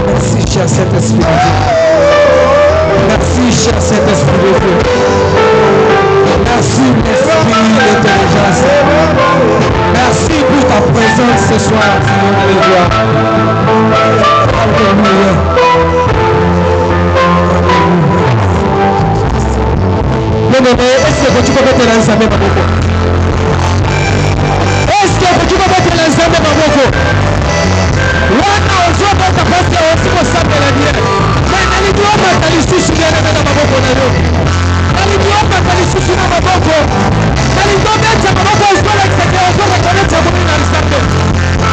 Merci, cher Saint-Esprit de Dieu. Merci, cher Saint-Esprit de Dieu. Merci, l'Esprit d'intelligence. Merci pour ta présence ce soir, Seigneur de gloire. Alléluia. Bien-aimé, est-ce que tu peux mettre l'ensemble dans mon corps? Est-ce que tu peux mettre l'ensemble dans mon corps? Wana ozoba kapasi ya wasimu sabela diye. Na niliomba talisusu yana na maboko na leo. Niliomba talisusu na maboko. Niliomba cha maboko usola kisekeo usola kwa cha kumi na risante.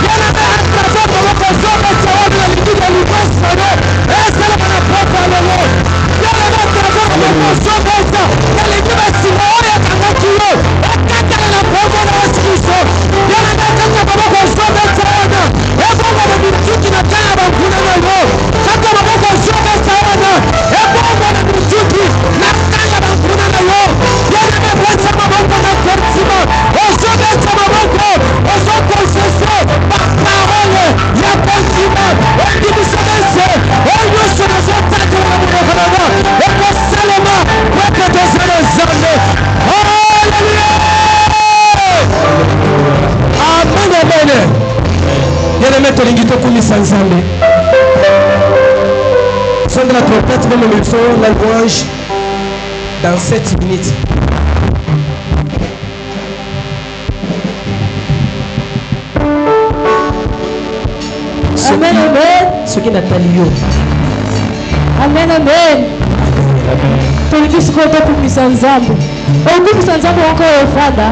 Yana na hata kwa maboko usola cha watu na likuja libasa no. Esala mana papa leo. Yana na hata kwa maboko usola cha. Niliomba simuoya kama kiyo. Akata na papa na wasimu. Yana na hata kwa maboko usola cha wana. Mtuki na kaba kuna leo kaka maboko shoka sana ebongo na mtuki na kaba kuna leo yana mabasa maboko na kortima osoka cha maboko osoka sese pa parole ya kortima ndi bisemese oyo sona zota kwa maboko na eko salama kwa tozana zane haleluya amen amen. Bien-aimé, tu as dit sans Zambé. Son de la trompette, même le son, la louange, dans 7 minutes. Amen, amen. Ce qui n'a pas lieu. Amen, amen. Tu as dit ce qu'on a pour sans Zambé. Au coup, sans Zambé encore au fada.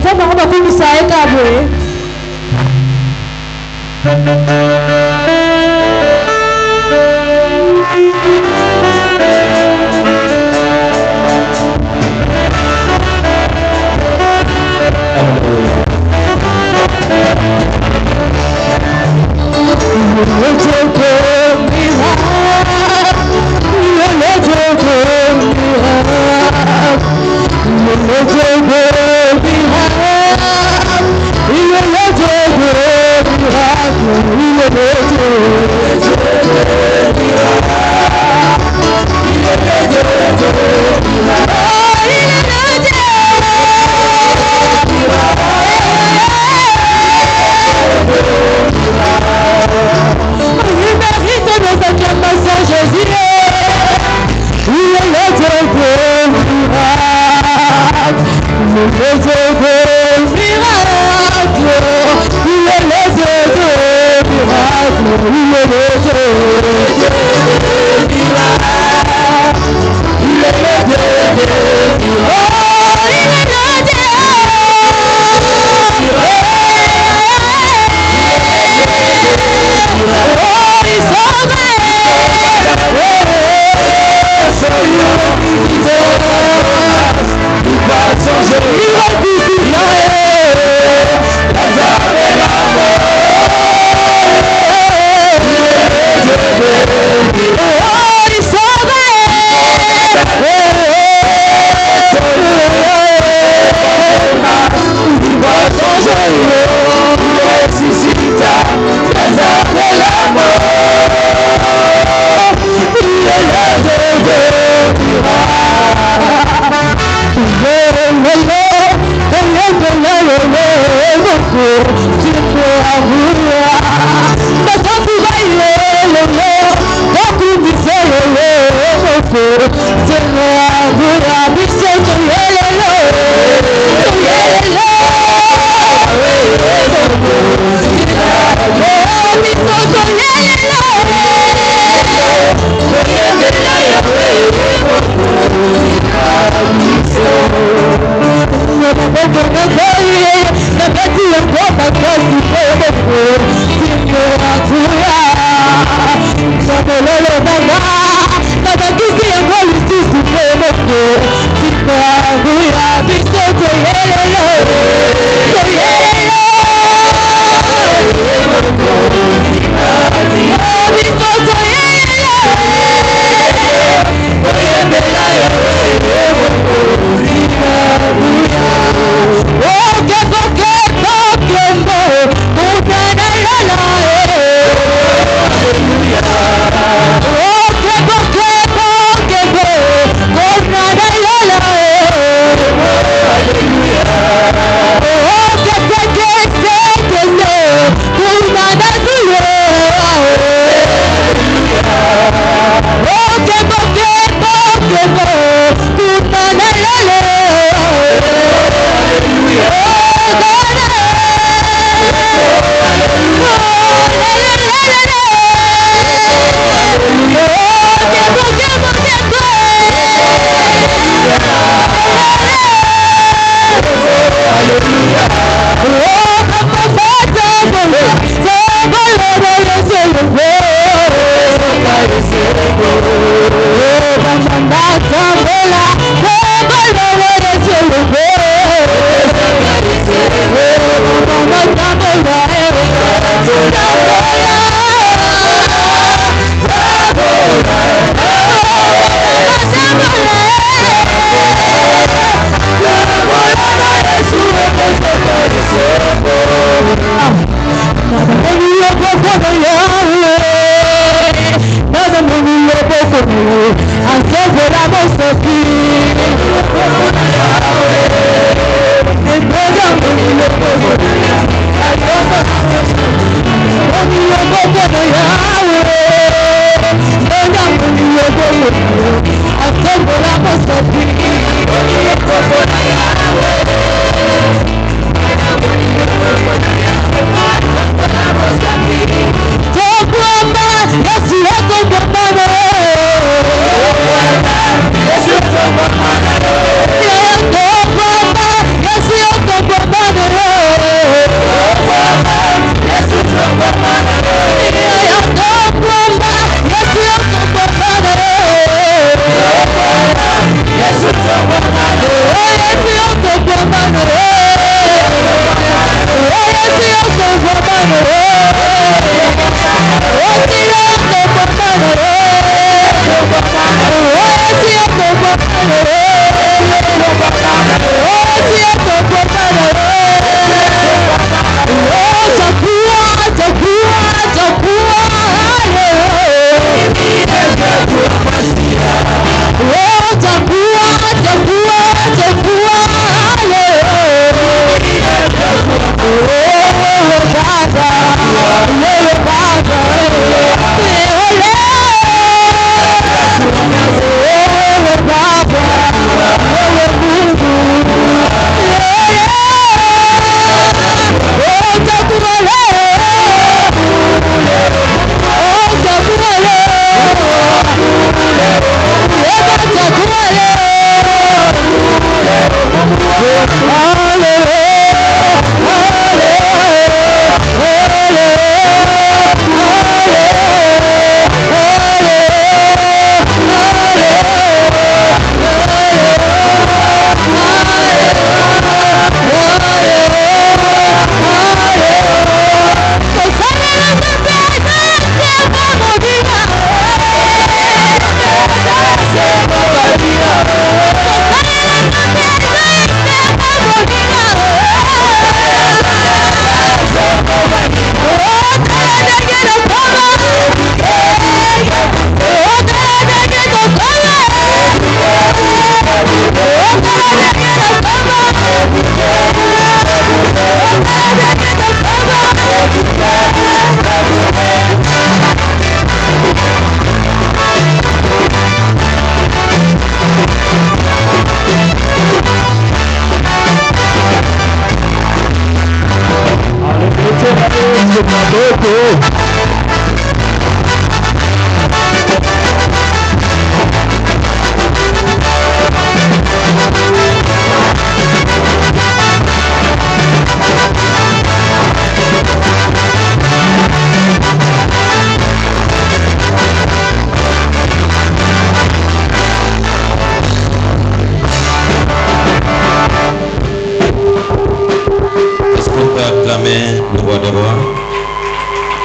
Zambé, on va pour ça et caboué. We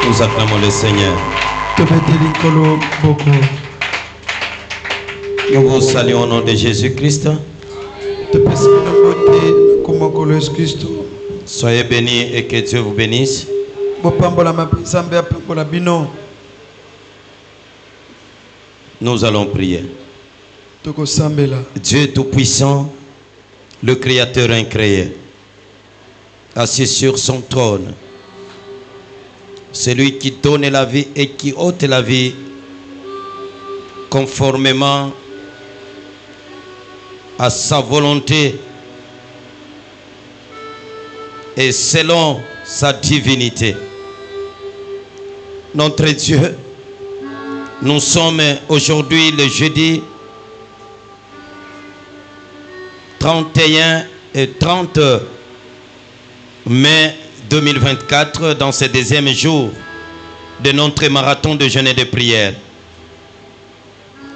Nous acclamons le Seigneur. Nous vous saluons au nom de Jésus-Christ. Soyez bénis et que Dieu vous bénisse. Nous allons prier. Dieu Tout-Puissant, le Créateur incréé, assis sur son trône, celui qui donne la vie et qui ôte la vie conformément à sa volonté et selon sa divinité. Notre Dieu, nous sommes aujourd'hui le jeudi 31 et 30 mai 2024 dans ce deuxième jour de notre marathon de jeûne et de prière.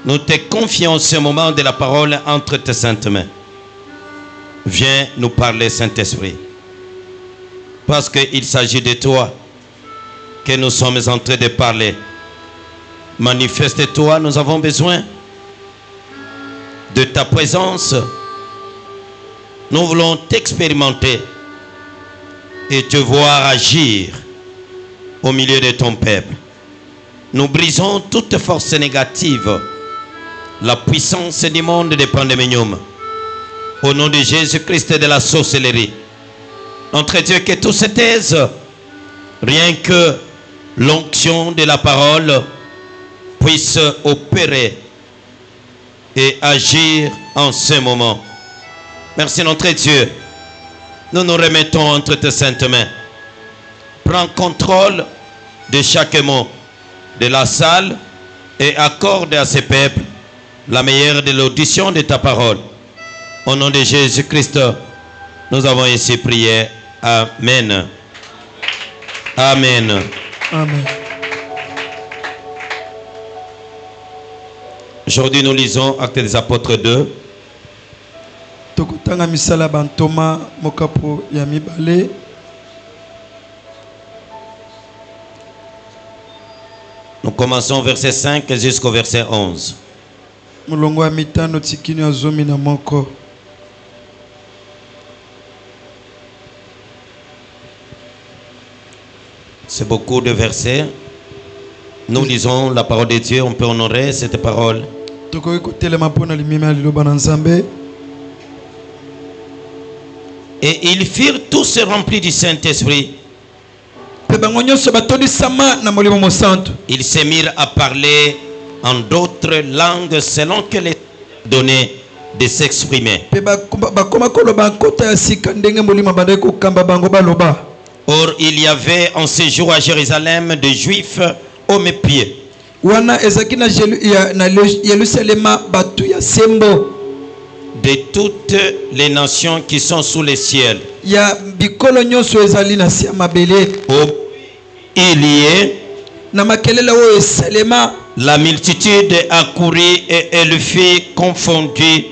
Nous te confions ce moment de la parole entre tes saintes mains. Viens nous parler, Saint-Esprit, parce qu'il s'agit de toi que nous sommes en train de parler. Manifeste-toi, nous avons besoin de ta présence. Nous voulons t'expérimenter et te voir agir au milieu de ton peuple. Nous brisons toute force négative, la puissance du monde de pandémonium. Au nom de Jésus-Christ et de la sorcellerie. Notre Dieu, que tout se taise, rien que l'onction de la parole puisse opérer et agir en ce moment. Merci notre Dieu. Nous nous remettons entre tes saintes mains. Prends contrôle de chaque mot de la salle et accorde à ce peuple la meilleure de l'audition de ta parole. Au nom de Jésus-Christ, nous avons ainsi prié. Amen. Amen. Amen. Aujourd'hui, nous lisons Actes des Apôtres 2. Tokutanga misala bantoma mokapo ya mibale Nous commençons verset 5 jusqu'au verset 11. Mulongo wa mitano tikini wa zomi na moko. C'est beaucoup de versets. Nous lisons la parole de Dieu. On peut honorer cette parole. Tokoki kotelema mpona limema ya liloba na Nzambe. Et ils furent tous remplis du Saint-Esprit. Pe bango nyonso batondisama na molimo mosantu. Ils se mirent à parler en d'autres langues selon que les donné de s'exprimer. Pe bakoma koloba nkota ya sika ndenge molimo bandaki kokamba bango baloba. Or, il y avait en séjour à Jérusalem de Juifs hommes et pieds. Wana ezaki na Yerusalema batu ya sembo. De toutes les nations qui sont sous le ciel. Ya bikolo nyonso ezali na si ya mabele. Il y est. Na makelele oyo esalema. La multitude accourut et elle fut confondue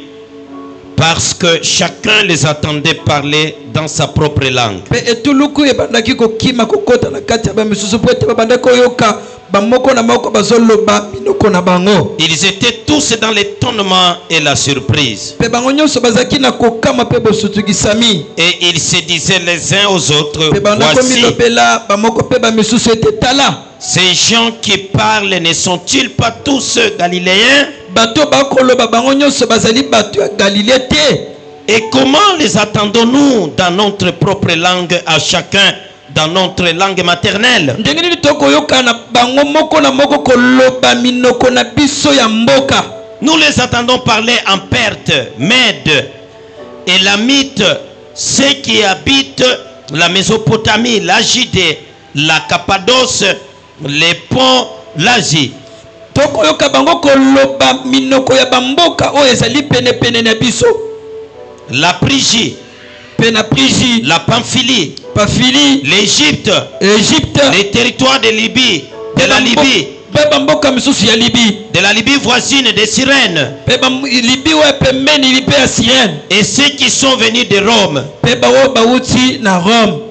parce que chacun les attendait parler dans sa propre langue. Pe etuluku ebandaki kokima kokota na kati ya bamisusu po ete babandaki koyoka bamoko na moko bazoloba minoko na bango. Ils étaient tous dans l'étonnement et la surprise. Pe bango nyonso bazaki na kokama pe bosutukisami. Et ils se disaient les uns aux autres, pe bandako voici, milobela bamoko pe bamisusu ete tala. Ces gens qui parlent ne sont-ils pas tous galiléens? Bato bakoloba bango nyonso bazali bato ya Galilée te. Et comment les attendons-nous dans notre propre langue à chacun dans notre langue maternelle? Ndenge nini tokoyoka na bango moko na moko koloba minoko na biso ya mboka? Nous les attendons parler en Perse, Mède, Élamite, ceux qui habitent la Mésopotamie, la Judée, la Cappadoce, les ponts, l'Asie. Tokoyoka bango koloba minoko ya bamboka o ezali pene pene na biso. La Phrygie, la Pamphylie, l'Égypte, les territoires de Libye, de la Libye, de la Libye voisine des Sirènes, et ceux qui sont venus de Rome,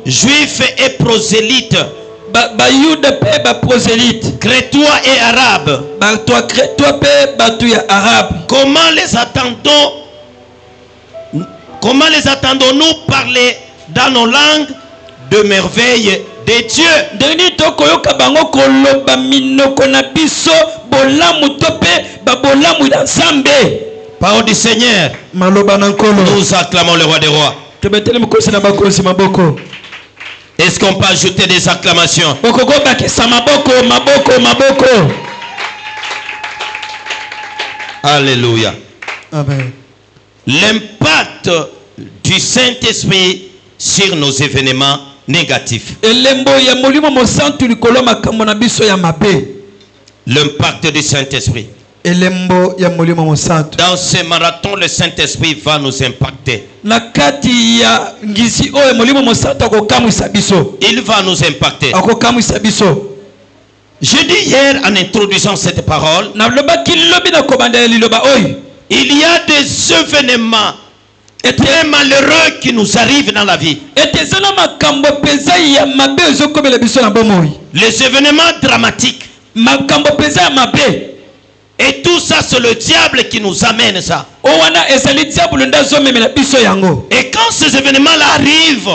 juifs et prosélytes, crétois et arabes. Comment les attendons-nous parler dans nos langues de merveilles de Dieu? Parole du Seigneur. Nous acclamons le roi des rois. Est-ce qu'on peut ajouter des acclamations? Alléluia. Amen. L'impact du Saint-Esprit sur nos événements négatifs. L'impact du Saint-Esprit. Dans ce marathon, le Saint-Esprit va nous impacter. Il va nous impacter. J'ai dit hier en introduisant cette parole, il y a des événements très malheureux qui nous arrivent dans la vie. Les événements dramatiques. Et tout ça, c'est le diable qui nous amène ça. Et quand ces événements-là arrivent,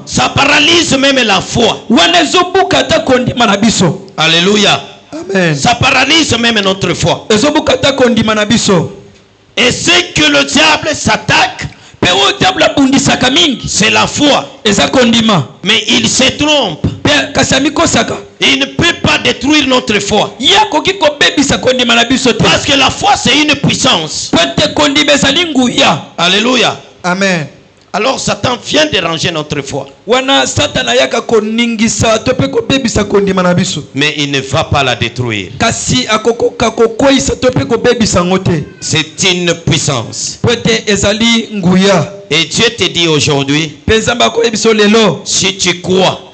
ça paralyse même la foi. Alléluia. Amen. Ça paralyse même notre foi. Et c'est que le diable s'attaque, c'est la foi. Mais il se trompe. Il ne peut pas détruire notre foi. Parce que la foi, c'est une puissance. Alléluia. Amen. Alors Satan vient déranger notre foi. Mais il ne va pas la détruire. C'est une puissance. Et Dieu te dit aujourd'hui, si tu crois,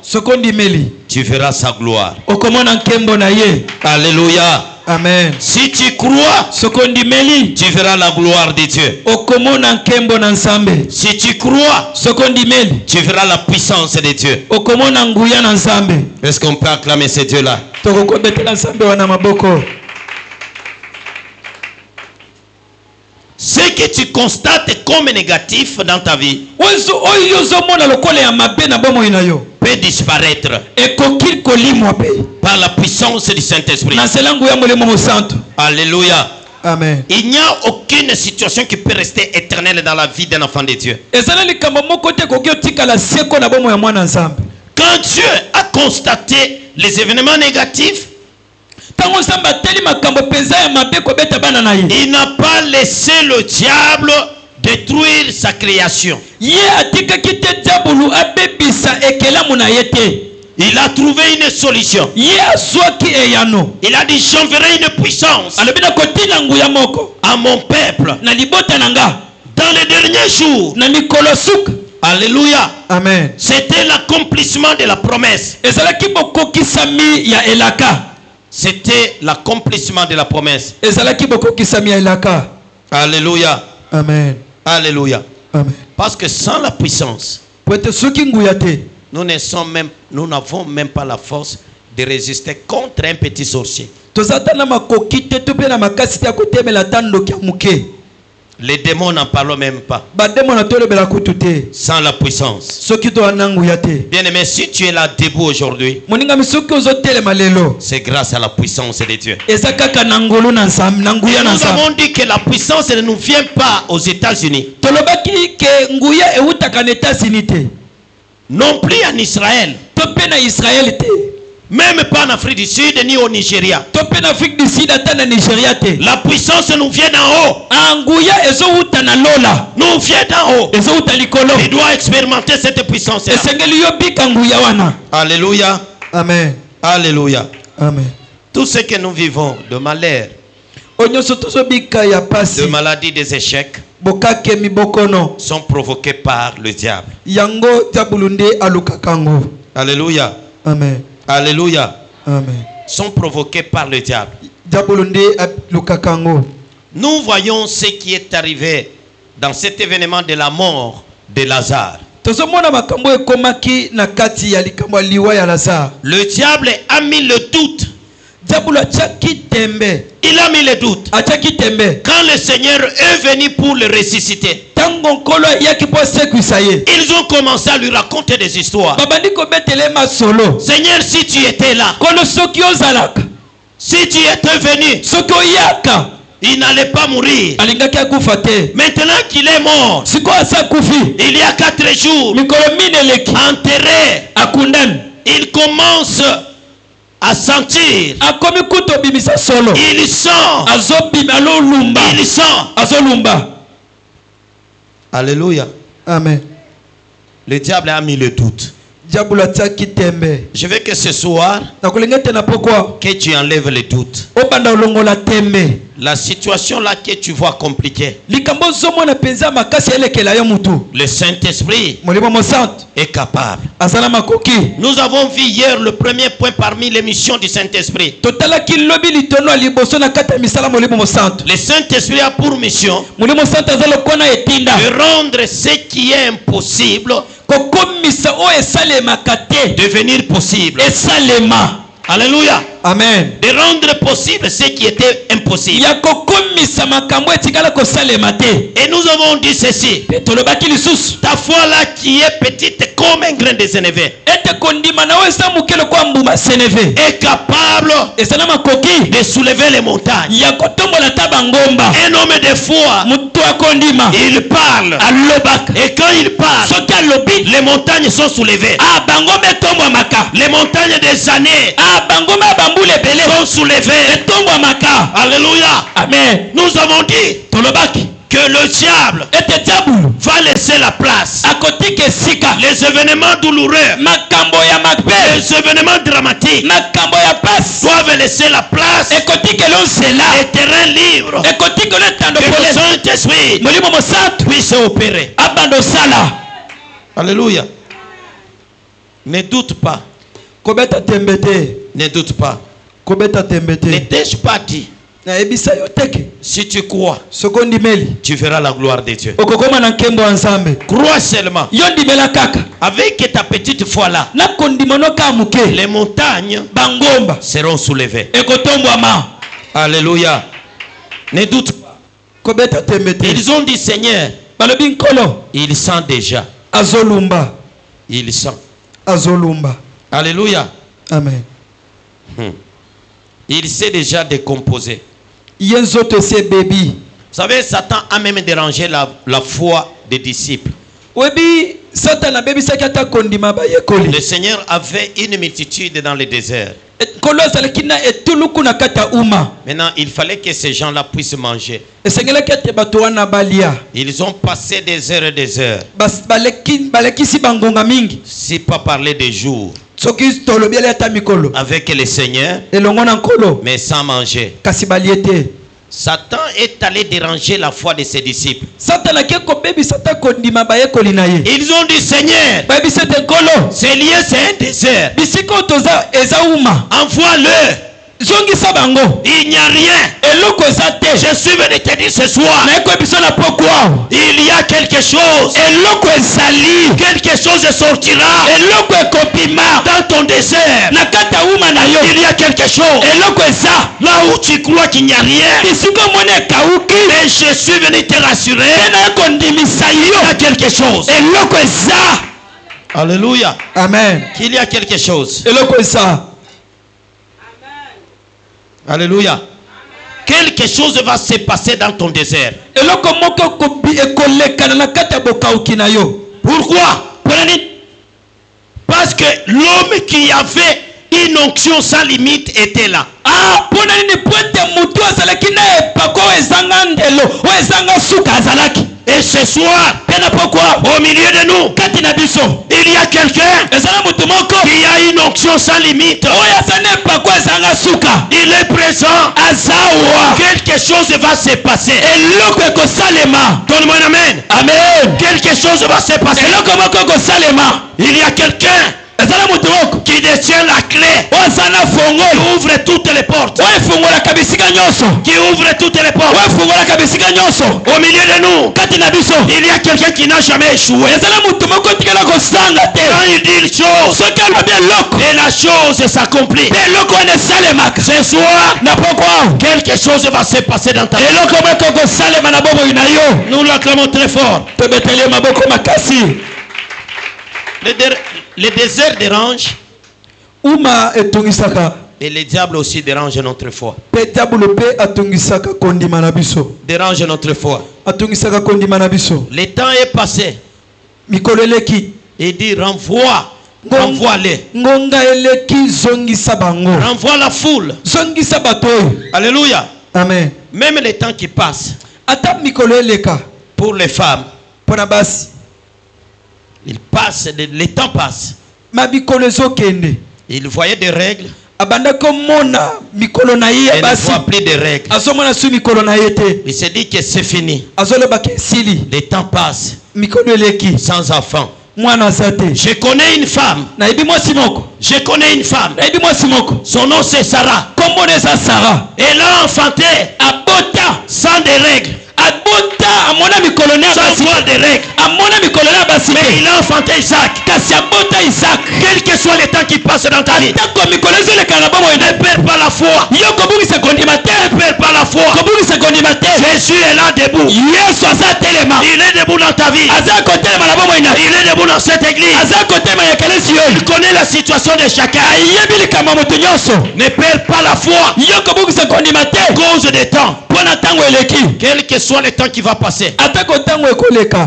tu verras sa gloire. Alléluia. Amen. Si tu crois, Sokondimeli. tu verras la gloire de Dieu. Okomona nkembo na nzambe. Si tu crois, Sokondimeli. tu verras la puissance de Dieu. Okomona nguya na nzambe. Est-ce qu'on peut acclamer ce Dieu-là? Tokokobetela nzambe wana maboko. Ce que tu constates comme négatif dans ta vie peut disparaître par la puissance du Saint-Esprit. Alléluia. Amen. Il n'y a aucune situation qui peut rester éternelle dans la vie d'un enfant de Dieu. Quand Dieu a constaté les événements négatifs, il n'a pas laissé le diable détruire sa création. Il a trouvé une solution. Il a dit, j'enverrai une puissance à mon peuple dans les derniers jours. Alléluia. Amen. C'était l'accomplissement de la promesse. C'était l'accomplissement de la promesse. Alléluia. Amen. Alléluia. Amen. Parce que sans la puissance, nous n'avons même pas la force de résister contre un petit sorcier. Les démons n'en parlent même pas. Sans la puissance. Bien aimé, si tu es là debout aujourd'hui, c'est grâce à la puissance de Dieu. Nous avons dit que la puissance ne nous vient pas aux États-Unis. Non plus en Israël. Même pas en Afrique du Sud ni au Nigeria. La puissance nous vient d'en haut. Nous vient d'en haut. Il doit expérimenter cette puissance. Alléluia. Amen. Alléluia. Amen. Tout ce que nous vivons de malheur, de maladies, des échecs, sont provoqués par le diable. Alléluia. Amen. Alléluia. Amen. Sont provoqués par le diable. Nous voyons ce qui est arrivé dans cet événement de la mort de Lazare. Le diable a mis le doute. Il a mis le doute. Quand le Seigneur est venu pour le ressusciter, ils ont commencé à lui raconter des histoires. Seigneur, si tu étais là, si tu étais venu, il n'allait pas mourir. Maintenant qu'il est mort, il y a 4 jours, enterré, il commence à sentir. Il sent. Il sent. Alléluia. Amen. Le diable a mis le doute. Je veux que ce soir, que tu enlèves le doute. La situation là que tu vois compliquée, le Saint-Esprit est capable. Nous avons vu hier le premier point parmi les missions du Saint-Esprit. Le Saint-Esprit a pour mission de rendre ce qui est impossible devenir possible. Alléluia. Amen. De rendre possible ce qui était impossible. Et nous avons dit ceci. Ta foi là qui est petite comme un grain de sénévé est capable de soulever les montagnes. Un homme de foi, il parle. Et quand il parle, les montagnes sont soulevées. Les montagnes des années sont soulevés. Alléluia. Amen. Nous avons dit que le diable va laisser la place. Les événements douloureux, les événements dramatiques doivent laisser la place. Les terrains libres. Et que le Saint-Esprit puisse opérer. Alléluia. Ne doute pas. Ne doute pas. Kobeta tembete. Ne t'ai-je pas dit? Na ebisa yo teke. Si tu crois, Sokondi meli. tu verras la gloire de Dieu. Okokoma na nkembo nzambe. Crois seulement. Yondi mela kaka. Avec ta petite foi là, Na kondimono ka muke. les montagnes Bangomba seront soulevées. ekotombwama. Alléluia. Ne doute pas. Kobeta tembete. Ils ont dit Seigneur, Balobi nkolo. il sent déjà. Azolumba. Il sent. Azolumba. Alléluia. Amen. Il s'est déjà décomposé. Yenzoto se baby. Vous savez, Satan a même dérangé la foi des disciples. Webi Satan na baby sakata kondima ba yekoli. Le Seigneur avait une multitude dans le désert. Kolo salakina etuluku na kata uma. Maintenant, il fallait que ces gens-là puissent manger. Esengela kete bato wana balia. Ils ont passé des heures et des heures. Balekisi bangonga mingi. Si pas parler des jours. Soki tolobi ala ta mikolo. Avec le Seigneur, Elongo na nkolo. mais sans manger. Kasi baliete. Satan est allé déranger la foi de ses disciples. Satan akeko baby Satan kondima ba yekoli na ye. Ils ont dit Seigneur, Baby sete nkolo. c'est lié, c'est un désert. Bisiko toza eza uma. Envoie-le. Zongisa bango. Il n'y a rien. Eloko ezate. Je suis venu te dire ce soir. Na eko biso na pokwa. Il y a quelque chose. Eloko ezali. Quelque chose sortira Eloko ekopima. dans ton désert. Na kata uma na yo. Il y a quelque chose. Eloko eza. Là où tu crois qu'il n'y a rien. Bisiko mone kauki. Mais je suis venu te rassurer. Tena ekondimisa Il y yo. a quelque chose. Eloko eza. Alléluia. Amen. Qu'il y a quelque chose. Eloko eza. Alléluia. Quelque chose va se passer dans ton désert. Eloko moko kobi ekolekana na kata bokauki na yo. Pourquoi? Parce que l'homme qui avait une onction sans limite était là. Ah, pona nini pote mutu azalaki na epako ezanga ndelo o ezanga suka azalaki. Et ce soir, au milieu de nous, il y a quelqu'un qui a une onction sans limite. Il est présent. Quelque chose va se passer. Donne-moi un amen. Amen. Quelque chose va se passer. Il y a quelqu'un qui détient la clé, qui ouvre toutes les portes, qui ouvre toutes les portes. Au milieu de nous, il y a quelqu'un qui n'a jamais échoué. Quand il dit une chose, et la chose s'accomplit. Ce soir, quelque chose va se passer dans ta vie. Nous l'acclamons très fort. Le désert dérange. Uma etungisaka. Et le diable aussi dérange notre foi. Pe diable pe atungisaka kondima na biso. Dérange notre foi. Atungisaka kondima na biso. Le temps est passé. Mikolo eleki. Il dit renvoie-les. Ngonga eleki zongisa bango. Renvoie la foule. Zongisa bato. Alléluia. Amen. Même le temps qui passe. Ata mikolo eleka. Pour les femmes. Pona basi. Il passe, le temps passe. Il voyait des règles. Il ne voit plus de règles. Il se dit que c'est fini. Le temps passe. Sans enfant. Je connais une femme. Je connais une femme. Son nom c'est Sarah. Elle a enfanté sans des règles. Sans voir des règles. Mais il a enfanté Isaac. Quel que soit le temps qui passe dans ta vie, ne perds pas la foi. Ne perds pas la foi. Jésus est là debout. Il est debout dans ta vie. Il est debout dans cette église. Il connaît la situation de chacun. Ne perds pas la foi. Cause de temps. Quel que soit le temps qui va passer,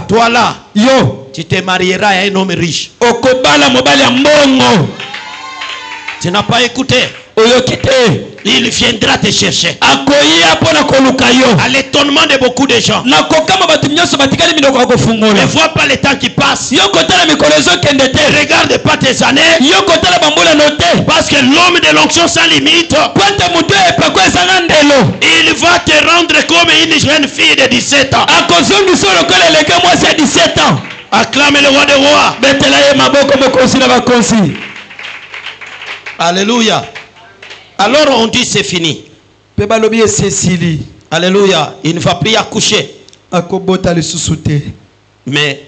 toi là, tu te marieras à un homme riche. Tu n'as pas écouté. Il viendra te chercher. À l'étonnement de beaucoup de gens. Ne vois pas le temps qui passe. Regarde pas tes années. Parce que l'homme de l'onction sans limite, il va te rendre comme une jeune fille de 17 ans. Acclame le roi des rois. Alléluia. Alors on dit c'est fini. Pe balobi esili. Alléluia. Il ne va plus accoucher. Akobota lisusu te. Mais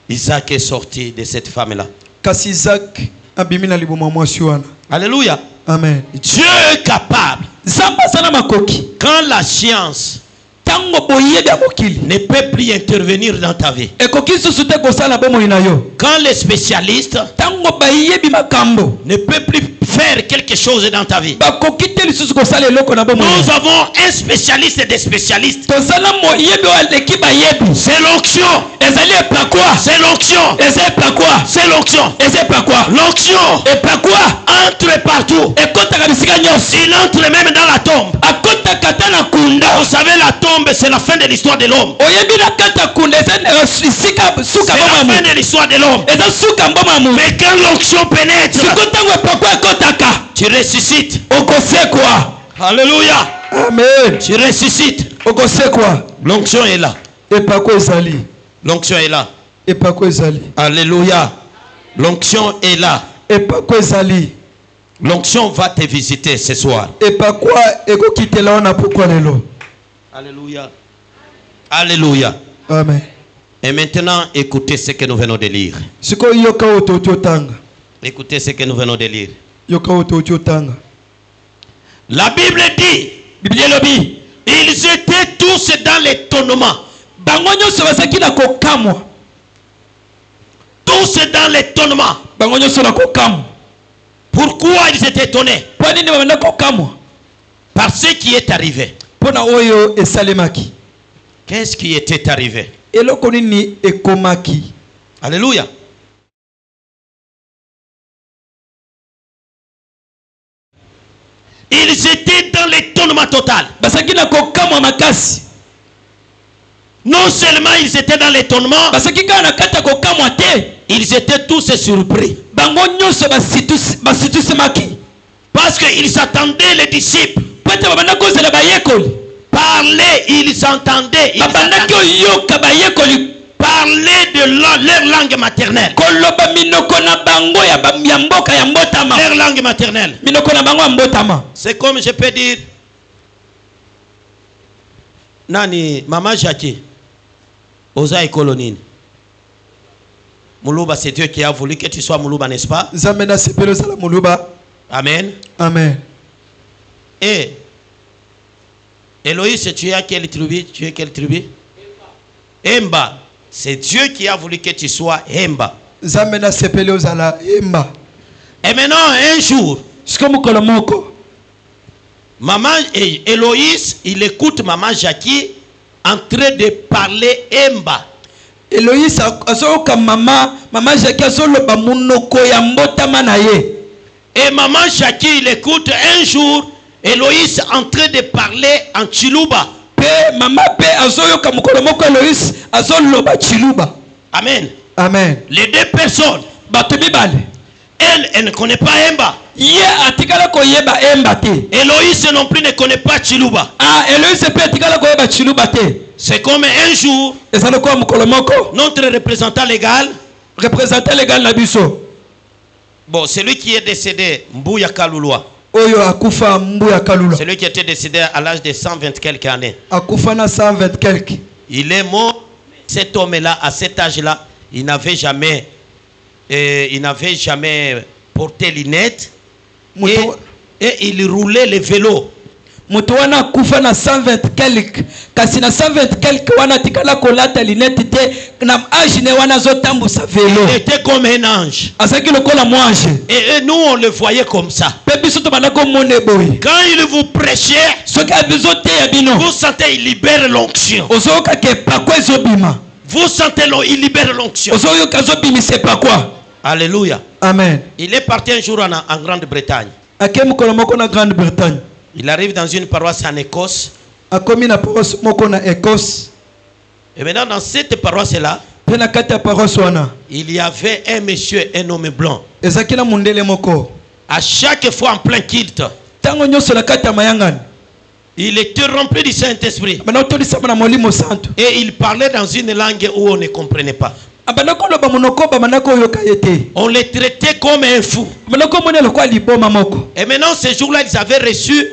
Isaac est sorti de cette femme-là. Kasi Isaac abimi na liboma mwasi wana. Alléluia. Amen. Dieu est capable. Zamba sana makoki. Quand la science Tango boyebe mokili ne peut plus intervenir dans ta vie. Ekoki susu te kosala bomo ina yo. Quand les spécialistes Tango bayebi makambo ne peut plus faire quelque chose dans ta vie. bakoki te lisusu kosala eloko na bomo. Nous avons un spécialiste des spécialistes. Tosala moyebi wa leki bayebi. C'est l'onction. Ezali epa quoi? C'est l'onction. Eza epa quoi? C'est l'onction. Eza epa quoi? L'onction Epa quoi? entre partout. Ekota bisika nyonso. Il entre même dans la tombe. Akota kata na kunda. Vous savez, la tombe, c'est la fin de l'histoire de l'homme. Oyebi na kata kunda isika C'est suka la bomamu. fin de l'histoire de l'homme. Eza suka bomamu. Mais quand l'onction pénètre, Sikotango epa quoi ekotaka? tu ressuscites. Okosekwa. Alléluia. Amen. Tu ressuscites. Okosekwa. L'onction est là. Epa quoi ezali? L'onction est là. Epa quoi ezali? Alléluia. L'onction est là. Epa quoi ezali? L'onction va te visiter ce soir. Epa quoi ekokitela wana pourquoi lelo? Alléluia. Alléluia. Amen. Et maintenant, écoutez ce que nous venons de lire. Siko yoka ototanga. Écoutez ce que nous venons de lire. Yoka ototanga. La Bible dit, Biblia lobi, ils étaient tous dans l'étonnement. bango nyonso basaki na kokamwa. Tous dans l'étonnement. Bango nyonso na kokamwa. Pourquoi ils étaient étonnés? Kwa nini bana kokamwa? Par ce qui est arrivé. Pona oyo esalemaki. Qu'est-ce qui était arrivé? Eloko nini ekomaki? Alléluia. Ils étaient dans l'étonnement total. Basaki na kokamwa makasi. Non seulement ils étaient dans l'étonnement, Basaki kana kata kokamwa te. ils étaient tous surpris. Bango nyonso basitusimaki. Parce qu'ils attendaient les disciples. Pete babana kozela bayekoli. Parler, ils entendaient. Ils Babandaki oyoka bayekoli. parlaient de leur langue maternelle. Koloba minoko na bango ya mboka ya mbotama. Leur langue maternelle. Minoko na bango ya mbotama. C'est comme je peux dire. Nani, Maman Jackie. Oza Ekolonine. Moulouba, c'est Dieu qui a voulu que tu sois Moulouba, n'est-ce pas? Zamena sepelo sala muluba. Amen. Amen. Et Héloïse, tu es à quelle tribu? Tu es quelle tribu? Emba. C'est Dieu qui a voulu que tu sois Emba. Zamena sepelo sala emba. Et maintenant, un jour, Sikomu kolomoko. Maman Héloïse, il écoute Maman Jackie en train de parler Emba. Eloïse azoka mama Jackie azoloba munoko ya mbotama na ye. Et Maman Jackie, il écoute un jour Héloïse en train de parler en Chiluba. Pe mama pe azoyoka mukolomoko Eloïse azoloba chiluba. Amen. Amen. Les deux personnes. Bato mibale. Elle ne connaît pas Emba. Ye atikala koyeba emba te. Héloïse non plus ne connaît pas Chiluba. Ah, Eloïse pe atikala koyeba chiluba te. C'est comme un jour, Ezalo kwa mukolomoko. notre représentant légal, Représentant légal na biso. bon, celui qui est décédé, Mbouya Kalouloa, Oyo akufa mbu ya kalula. celui qui était décédé à l'âge de 120 quelques années, Akufa na 120 quelques. il est mort. Cet homme-là, à cet âge-là, il n'avait jamais porté lunettes et il roulait le vélo. Mutu wana akufa na 120 quelques. Kasi na 120 quelques wana tikala kolata linete te na âge ne wana zotambusa vélo. Il était comme un ange. Asaki lokola mwange. Et nous, on le voyait comme ça. Pe biso to banako mone boy. Quand il vous prêchait, Soki abizote ya bino. vous sentez, il libère l'onction. Ozoka ke pakwa ezobima. Vous sentez, il libère l'onction. Ozoyoka zobimisa pakwa. Alléluia. Amen. Il est parti un jour en Grande-Bretagne. Ake mukolo moko na Grande-Bretagne. Il arrive dans une paroisse en Écosse. Akomi na paroisse moko na Écosse. Et maintenant, dans cette paroisse-là, Pe na kati ya paroisse wana. il y avait un monsieur, un homme blanc. Ezaki na mundele moko. À chaque fois en plein culte, Tango nyonso na kati ya mayangani. il était rempli du Saint-Esprit. Bana otolisa na molimo santo. Et il parlait dans une langue où on ne comprenait pas. On les traitait comme un fou. Et maintenant, ces jours-là, ils avaient reçu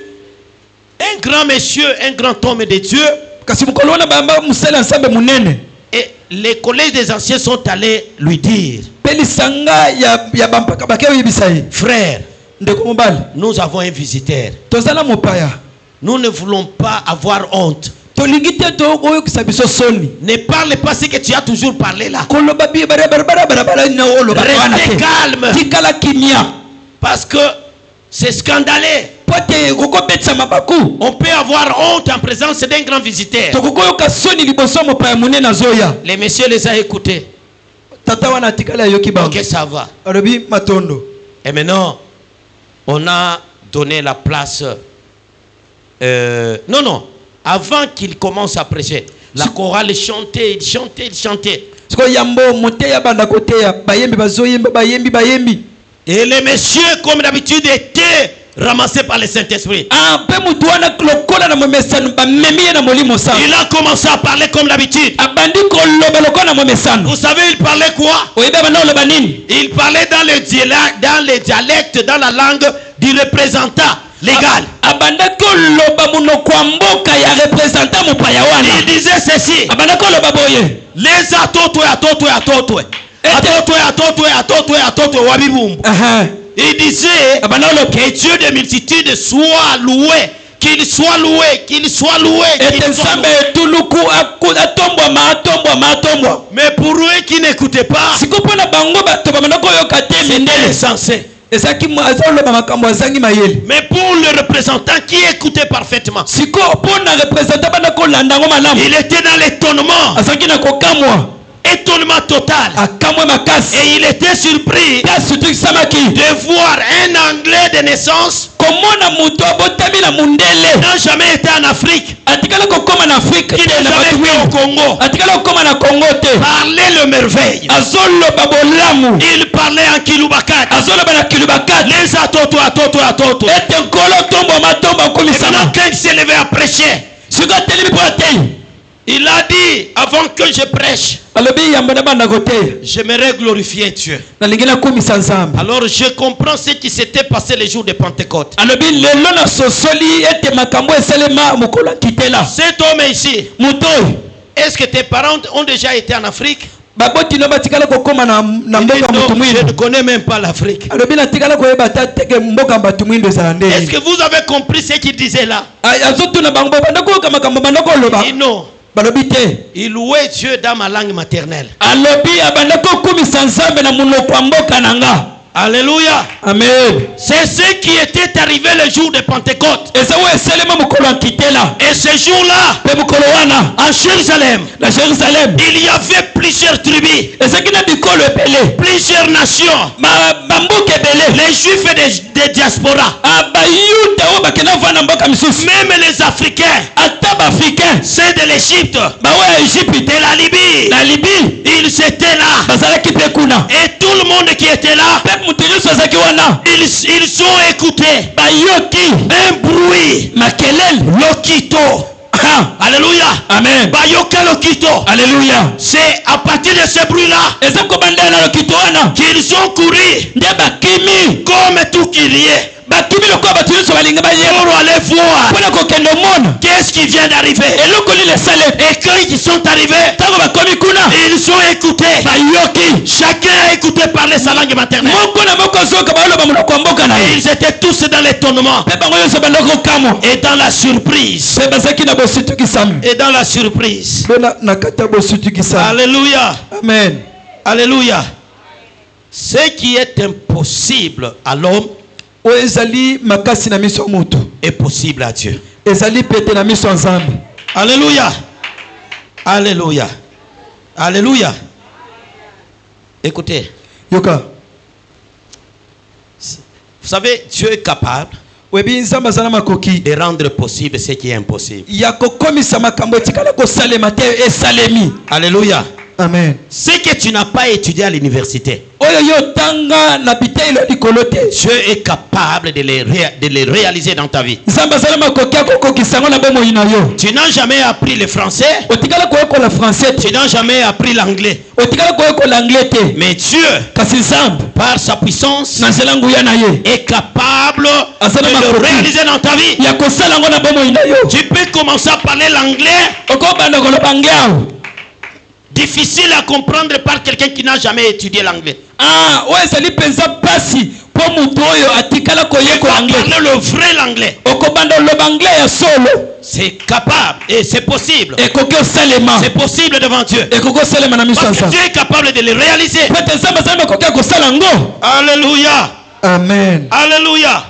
un grand monsieur, un grand homme de Dieu. Et les collèges des anciens sont allés lui dire: frère, nous avons un visiteur. Nous ne voulons pas avoir honte. Ne parle pas ce que tu as toujours parlé là. Restez calme. Parce que c'est scandaleux. On peut avoir honte en présence d'un grand visiteur. Les messieurs les a écoutés. Ok, ça va. Et maintenant, on a donné la place. Non. Avant qu'il commence à prêcher, la chorale chantait, il chantait. Et les messieurs, comme d'habitude, étaient ramassés par le Saint-Esprit. Il a commencé à parler comme d'habitude. Vous savez, il parlait quoi? Il parlait dans le dialecte, dans la langue du représentant légal. Il disait ceci: les il disait que Dieu de multitudes soit loué, qu'il soit loué, qu'il soit loué. Mais pour eux qui n'écoutaient pas, c'était insensé. Mais pour le représentant qui écoutait parfaitement, il était dans l'étonnement. Étonnement total. Et il était surpris de voir un Anglais de naissance n'a jamais été en Afrique, qui n'a jamais été au Congo, parlait le merveille. Il parlait en Kilubakat. Les atoto. Et maintenant, quand il s'est levé à prêcher, il a dit: avant que je prêche, j'aimerais glorifier Dieu. Alors je comprends ce qui s'était passé les jours de Pentecôte. Cet homme ici, est-ce que tes parents ont déjà été en Afrique? Je ne connais même pas l'Afrique. Est-ce que vous avez compris ce qu'il disait là? Non. Il louait Dieu dans ma langue maternelle. Alléluia. Amen. C'est ce qui était arrivé le jour de Pentecôte. Et ce jour-là, en Jérusalem, il y avait plusieurs tribus, plusieurs nations, les Juifs et des diasporas, même les Africains, ceux de l'Égypte, de la Libye, ils étaient là. Et tout le monde qui était là, ils ont écouté un bruit, lokito. Alléluia. Amen. Alléluia. C'est à partir de ce bruit-là qu'ils ont couru comme tout crier pour aller voir qu'est-ce qui vient d'arriver. Et quand ils sont arrivés, ils ont écouté. Chacun a écouté parler sa langue maternelle. Et ils étaient tous dans l'étonnement et dans la surprise. Et dans la surprise. Alléluia. Amen. Alléluia. Ce qui est impossible à l'homme est possible à Dieu. Alléluia. Alléluia. Alléluia. Écoutez. Vous savez, Dieu est capable de rendre possible ce qui est impossible. Alléluia. Amen. Ce que tu n'as pas étudié à l'université, Oyo yo tanga na bitelo likolo te. Dieu est capable de les réaliser dans ta vie. Nzambe azali makoki akokokisango na bomoi na yo. Tu n'as jamais appris le français, Otikala koyekola français te. tu n'as jamais appris l'anglais. Otikala koyekola anglais te. Mais Dieu, Kasi Nzambe par sa puissance, na nzela nguya na ye est capable Asana de le makoki. réaliser dans ta vie. ya kosala ngo na bomoi na yo. Tu peux commencer à parler l'anglais, Okobanda koloba ngao. difficile à comprendre par quelqu'un qui n'a jamais étudié l'anglais. Ah, oyo ezali penza pasi po mutu oyo atikala Tu vas koyekola anglais. parler le vrai l'anglais. Okobanda oloba anglais ya solo. C'est capable et c'est possible. Ekoki osalema. C'est possible devant Dieu. Ekoki osalema na miso ya Parce que Nzambe. Dieu est capable de le réaliser. Pete Nzambe azali makoki ya kosala ngo. Alléluia. Amen. Alléluia.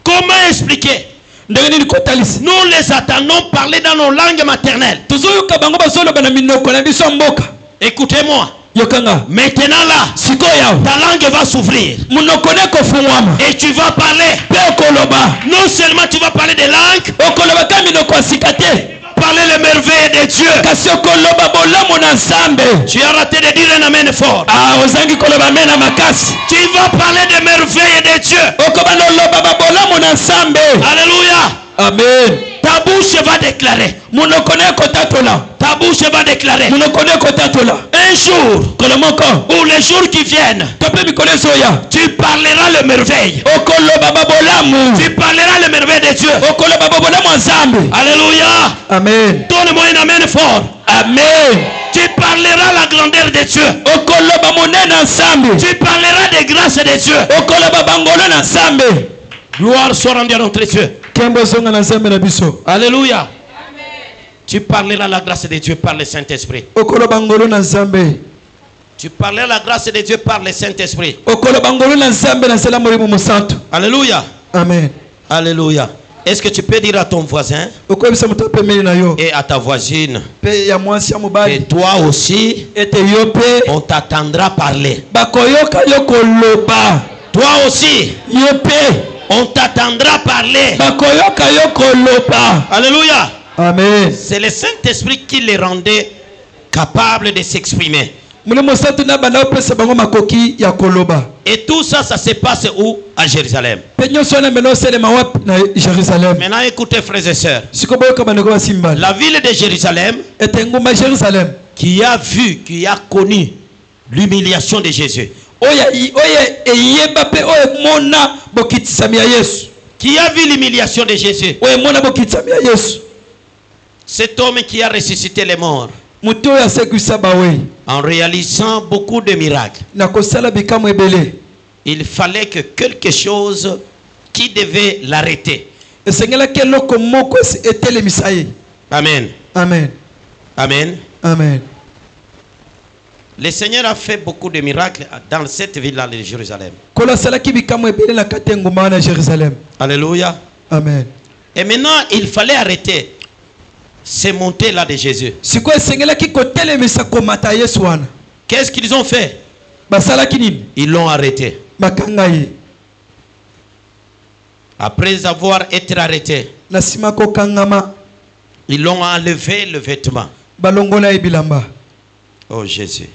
Comment expliquer? Ndenge nini kotalisi? Nous les attendons parler dans nos langues maternelles. Tozoyoka bango bazoloba na minoko na biso mboka. Écoutez-moi. Yokanga. Maintenant là, Sikoya. ta langue va s'ouvrir. Munoko ne kofungwama. Et tu vas parler. Pe okoloba. Non seulement tu vas parler des langues, Okoloba ka minoko asikate. parler les merveilles de Dieu. Kasi okoloba bolamu na Nzambe. Tu as raté de dire un amen fort. Ah, ozangi koloba mena makasi. Tu vas parler des merveilles de Dieu. Okobanda oloba babolamu na Nzambe. Alléluia. Amen. Ta bouche va déclarer. Munoko ne kotatola. Ta bouche va déclarer. Munoko ne kotatola. Un jour, Kolomoko. ou les jours qui viennent, Tope mikolo soya. tu parleras le merveille. Okoloba babolamu. Tu parleras le merveille de Dieu. Okoloba babolamu ya Nzambe. Alléluia. Amen. Donne-moi un amen fort. Amen. Tu parleras la grandeur de Dieu. Okoloba monene na Nzambe. Tu parleras des grâces de Dieu. Okoloba bangolo na Nzambe. Gloire soit rendue à notre Dieu. Kembo zonga na Nzambe na biso. Alléluia. Tu parleras la grâce de Dieu par le Saint-Esprit. Okoloba ngolo na Nzambe. Tu parleras la grâce de Dieu par le Saint-Esprit. Okoloba ngolo na Nzambe na sala molimo mosantu. Alléluia. Amen. Alléluia. Est-ce que tu peux dire à ton voisin Okobisa mutu pemeli na yo. et à ta voisine, Pe ya mwasi ya et mobali. toi aussi, Ete yo pe on t'attendra parler. bakoyoka yo koloba. Toi aussi, Yo pe on t'attendra parler. bakoyoka yo koloba. Alléluia. Amen. C'est le Saint-Esprit qui les rendait capables de s'exprimer. Mulimo mosantu na bana opesa bango makoki ya koloba. Et tout ça, ça se passe où? À Jérusalem. Pe nyonso na meno selema wapi na Jérusalem. Maintenant, écoutez, frères et sœurs. Sikoboyoka bandeko basimbala. La ville de Jérusalem Ete nguma Jérusalem. qui a vu, qui a connu l'humiliation de Jésus, Oya eyeba pe oya mona bokitisami ya Yesu. qui a vu l'humiliation de Jésus, Oya mona bokitisami ya Yesu. cet homme qui a ressuscité les morts Mutu oya sekwisa bawe. en réalisant beaucoup de miracles, Na kosala bikamu ebele. il fallait que quelque chose qui devait l'arrêter. Esengelaki eloko moko etelemisa ye. Amen. Amen. Amen. Amen. Le Seigneur a fait beaucoup de miracles dans cette ville-là de Jérusalem. Kolo asalaki bikamu ebele na kati ya nguma wana Jérusalem. Alléluia. Amen. Et maintenant, il fallait arrêter ces montées-là de Jésus. Siko esengelaki kotelemisa komata Yesu wana. Qu'est-ce qu'ils ont fait? Basalaki nini? Ils l'ont arrêté. Bakanga ye. Après avoir été arrêté, Na sima kokangama ils l'ont enlevé le vêtement. balongola ye bilamba. Oh Jésus.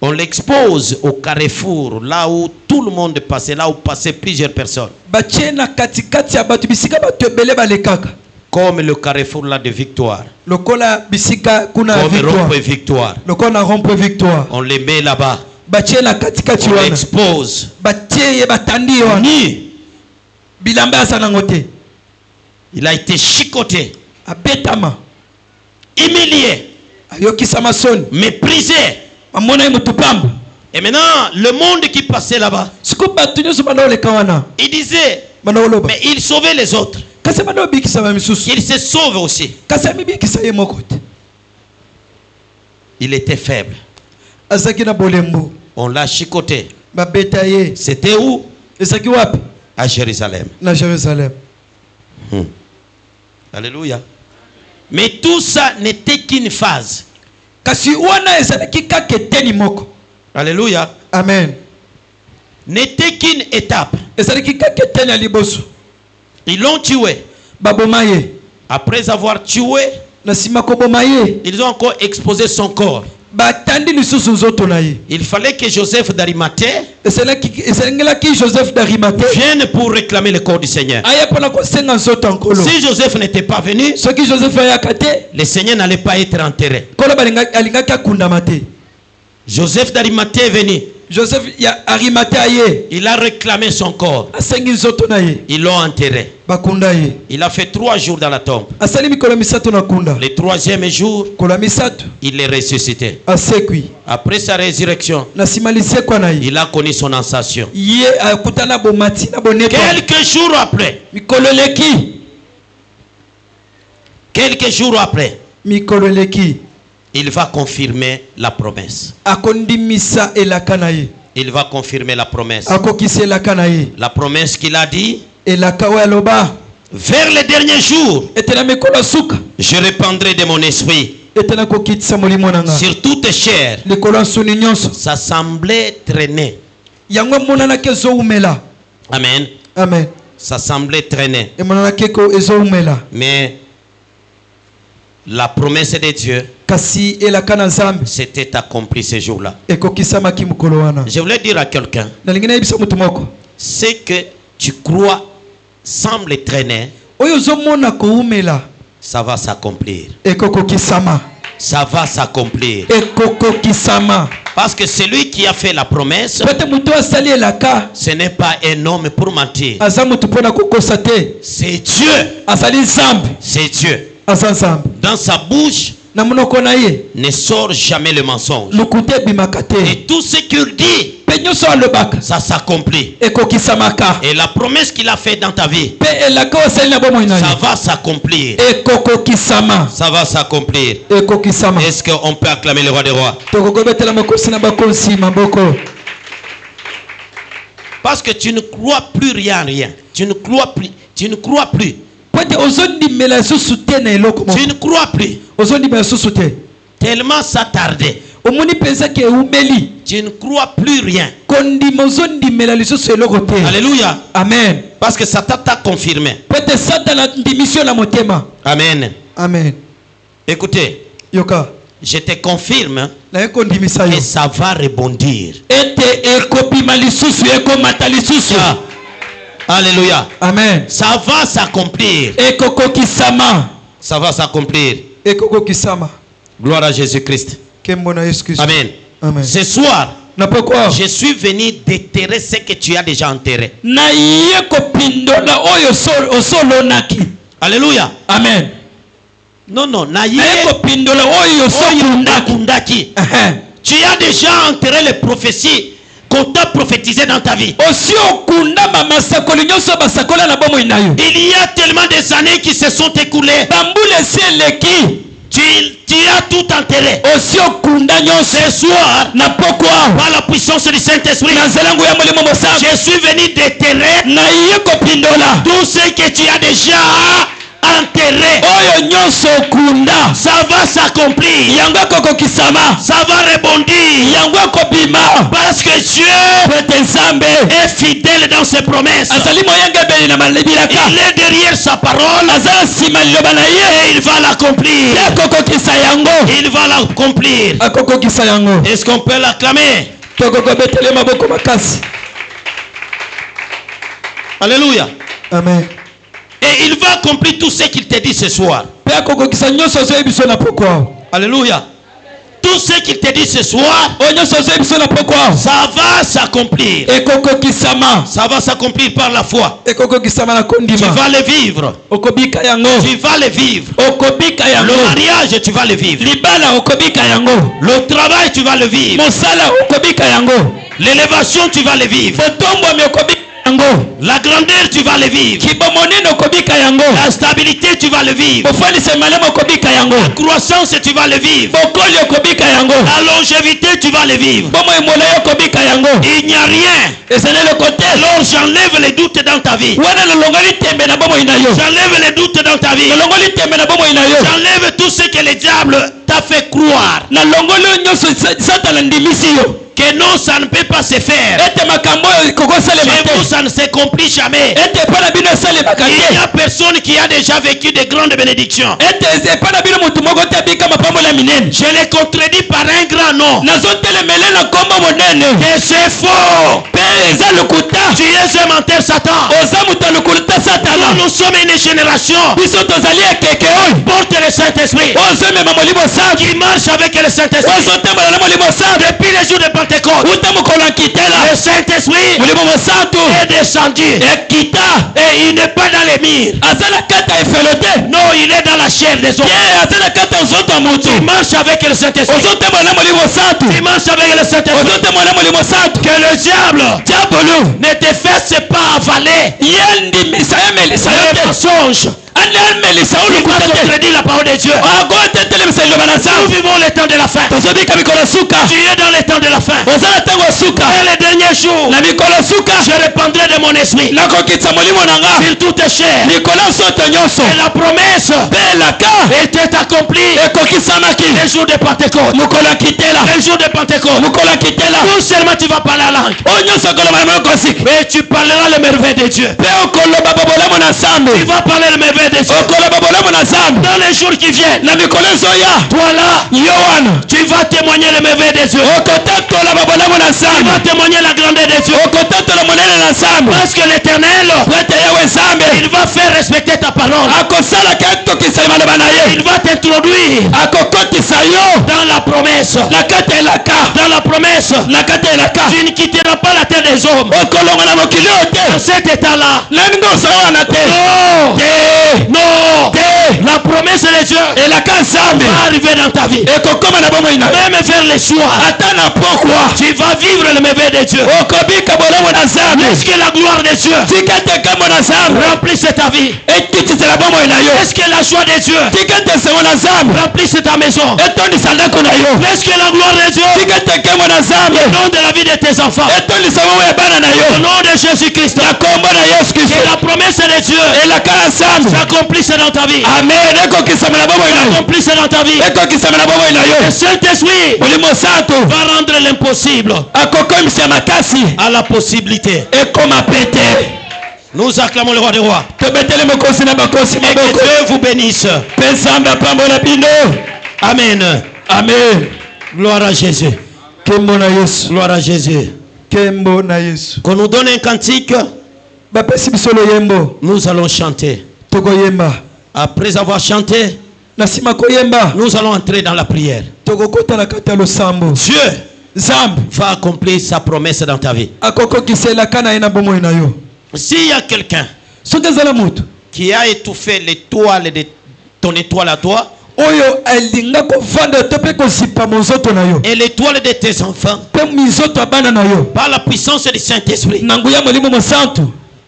On l'expose au carrefour, là où tout le monde passait, là où passaient plusieurs personnes. Batie na katikati ya batu bisika batu ebele balekaka. Comme le carrefour là de Victoire. Lokola bisika kuna Comme victoire. Rond-Point Victoire. Lokola na rond-point victoire. On les met là-bas. Batie na katikati On wana. l'expose. Batie ye batandi wana. Nu. Bilamba asa nango te. Il a été chicoté, Abetama. humilié, Ayokisama soni. méprisé. Amona ye mutu pamba. Et maintenant, le monde qui passait là-bas, Siko batu nyonso bana oleka wana. il disait, Bana oloba. mais il sauvait les autres. Kasi bana obikisa ba misusu. Il se sauve aussi. Kasi amibikisa ye moko te. Il était faible. Azaki na bolembo. On l'a chicoté. Babeta ye. C'était où? Ezaki wapi? À Jérusalem. Na Jérusalem. Alléluia. Mais tout ça n'était qu'une phase. Kasi wana ezalaki kaka eteni moko. Alléluia. Amen. N'était qu'une étape. Ezalaki kaka eteni ya liboso. Ils l'ont tué. Baboma ye. Après avoir tué, Ils ont encore exposé son corps. Il fallait que Joseph d'Arimathée vienne pour réclamer le corps du Seigneur. Si Joseph n'était pas venu, le Seigneur n'allait pas être enterré. Joseph d'Arimathée est venu. Il a réclamé son corps. Ils l'ont enterré. Il a fait 3 jours dans la tombe. Le 3e jour, il est ressuscité. Après sa résurrection, il a connu son ascension. Quelques jours après, il va confirmer la promesse. Il va confirmer la promesse. La promesse qu'il a dit. Vers les derniers jours, je répandrai de mon esprit sur toute chair. Ça semblait traîner. Amen. Ça semblait traîner. Mais la promesse de Dieu s'était accomplie ce jour-là. Je voulais dire à quelqu'un, ce que tu crois semble traîner, ça va s'accomplir. Ça va s'accomplir. Parce que celui qui a fait la promesse, ce n'est pas un homme pour mentir. C'est Dieu. C'est Dieu. Dans sa bouche ne sort jamais le mensonge. Et tout ce qu'il dit, ça s'accomplit. Et la promesse qu'il a faite dans ta vie, ça va s'accomplir. Ça va s'accomplir. Est-ce qu'on peut acclamer le roi des rois? Parce que tu ne crois plus rien. Tu ne crois plus. Tu ne crois plus. Tellement ça tardait. Tu ne crois plus rien. Alléluia. Amen. Parce que Satan t'a confirmé. Amen. Amen. Écoutez, je te confirme que ça va rebondir. Alléluia. Amen. Ça va s'accomplir. Ça va s'accomplir. Gloire à Jésus-Christ. Amen. Amen. Ce soir, je suis venu déterrer ce que tu as déjà enterré. Alléluia. Amen. Non. Tu as déjà enterré les prophéties qu'on t'a prophétisé dans ta vie. Il y a tellement des années qui se sont écoulées. Tu as tout enterré. Ce soir, par la puissance du Saint-Esprit, je suis venu déterrer tout ce que tu as déjà enterré. Ça va s'accomplir. Ça va rebondir. Parce que Dieu est fidèle dans ses promesses. Il est derrière sa parole. Et il va l'accomplir. Il va l'accomplir. Est-ce qu'on peut l'acclamer? Alléluia. Amen. Et il va accomplir tout ce qu'il te dit ce soir. Alléluia. Tout ce qu'il te dit ce soir, ça va s'accomplir. Ça va s'accomplir par la foi. Tu vas le vivre. Tu vas le vivre. Le mariage, tu vas le vivre. Le travail, tu vas le vivre. L'élévation, tu vas le vivre. La grandeur, tu vas le vivre. La stabilité, tu vas le vivre. La croissance, tu vas le vivre. La longévité, tu vas le vivre. Il n'y a rien. Alors j'enlève les doutes dans ta vie. J'enlève les doutes dans ta vie. J'enlève tout ce que le diable t'a fait croire. que non, ça ne peut pas se faire. ete makambo kokosalema Chez vous, te ça ne s'accomplit jamais. ete epai na bino esalemaka Il n'y te a personne qui a déjà vécu de grandes bénédictions. ete epai na bino motu moko te abika mapambola minene Je les contredis par un grand nom. nazotelemele na nkombo monene Et c'est faux. mpe eza lokuta Tu es un menteur, Satan. oza moto ya lokuta satana Nous sommes une génération biso tozali ekeke oyo qui porte le Saint-Esprit, ozomema molimo santu qui marche avec le Saint-Esprit. ozotambola na molimo santu Depuis les jours de Pentecôte, uta mokolo ya nkitela le Saint-Esprit molimo mosantu est descendu ekita et il n'est pas dans les murs. aza na kati ya efelo te Non, il est dans la chair des hommes. ye aza na kati ya nzoto ya motu Tu marches avec le Saint-Esprit. ozotambola na molimo santu Tu marches avec le Saint-Esprit. ozotambola na molimo santu Que le diable diabolo ne te fasse pas avaler ye ndimisa ye melisa yo les te mensonges. ande amelisa yo Tu lokuta vas te contredire la parole de Dieu. akotetelemisa liloba na Nous nzambe vivons le temps de la fin. tozobika mikolo suka Tu es dans le temps de la fin. oza na ntango ya suka Et les derniers jours, na mikolo suka je répandrai de mon esprit nakokitisa molimo na nga sur toute chair. likolo ya nzoto nyonso Et la promesse mpe elaka était accomplie ekokisamaki les jours de Pentecôte. mokolo ya kitela Les jours de Pentecôte. mokolo ya kitela Non seulement tu vas parler la langue, oyo nyonso okoloba na monoko sika mais tu parleras le merveille de Dieu. mpe okoloba babolamu na nzambe Tu vas parler le merveille de Dieu. okoloba babolamu na nzambe Dans les jours qui viennent, na mikolo ezoya toi là, yo wana tu vas témoigner le merveille de Dieu. okotatola babolamu na Tu vas nzambe témoigner la grandeur de Dieu. okotatola monene na nzambe Parce que l'Éternel, po ete yawe nzambe il va faire respecter ta parole. akosalaka etokisa maloba na ye Il va t'introduire akokotisa yo dans la promesse. na kati ya elaka Dans la promesse, na kati ya elaka tu ne quitteras pas la terre des hommes. okolonga na mokili oyo Dans te cet état-là, nani nde oza wana te non, te non, te la promesse de Dieu elaka nzambe va arriver dans ta vie. ekokoma na bomoi na yo Même vers le soir, ata na pokwa tu vas vivre le merveille de Dieu. okobika bolamu na nzambe Est-ce que la gloire de Dieu tika ete nkambo na nzambe remplisse ta vie? ekitisela bomoi na yo Est-ce que la joie de Dieu tika ete esengo na nzambe remplisse ta maison? etondisa ndako na yo Est-ce que la gloire de Dieu tika ete nkambo na nzambe donne de la vie de tes enfants? etondisa bomoi ya bana na Au yo nom de Jésus-Christ, na kombo na yesu que kristo la promesse de Dieu elaka na nzambe s'accomplisse dans ta vie. amen ekokisama na bomoi na yo S'accomplisse dans ta vie. ekokisama na bomoi na Le yo Saint-Esprit molimo santu va rendre l'impossible akokomisa makasi à la possibilité. ekoma pete Nous acclamons le roi des rois. tobetele mokosi na bakosi Et que maboko Dieu vous bénisse. mpe nzambe apambola bino Amen. amen Gloire à Jésus. kembo na yesu Gloire à Jésus. kembo na yesu Qu'on nous donne un cantique, bapesi biso loyembo nous allons chanter. tokoyemba Après avoir chanté, na nsima koyemba nous allons entrer dans la prière. tokokota na kati ya losambo Dieu nzambe va accomplir sa promesse dans ta vie. akokokisa elaka na ye na bomoi na yo S'il y a quelqu'un soki ezala motu qui a étouffé l'étoile de ton étoile à toi oyo alinga kovanda to mpe kozipa monzoto na yo et l'étoile de tes enfants mpe minzoto ya bana na yo par la puissance du Saint-Esprit, na nguya molimo mosantu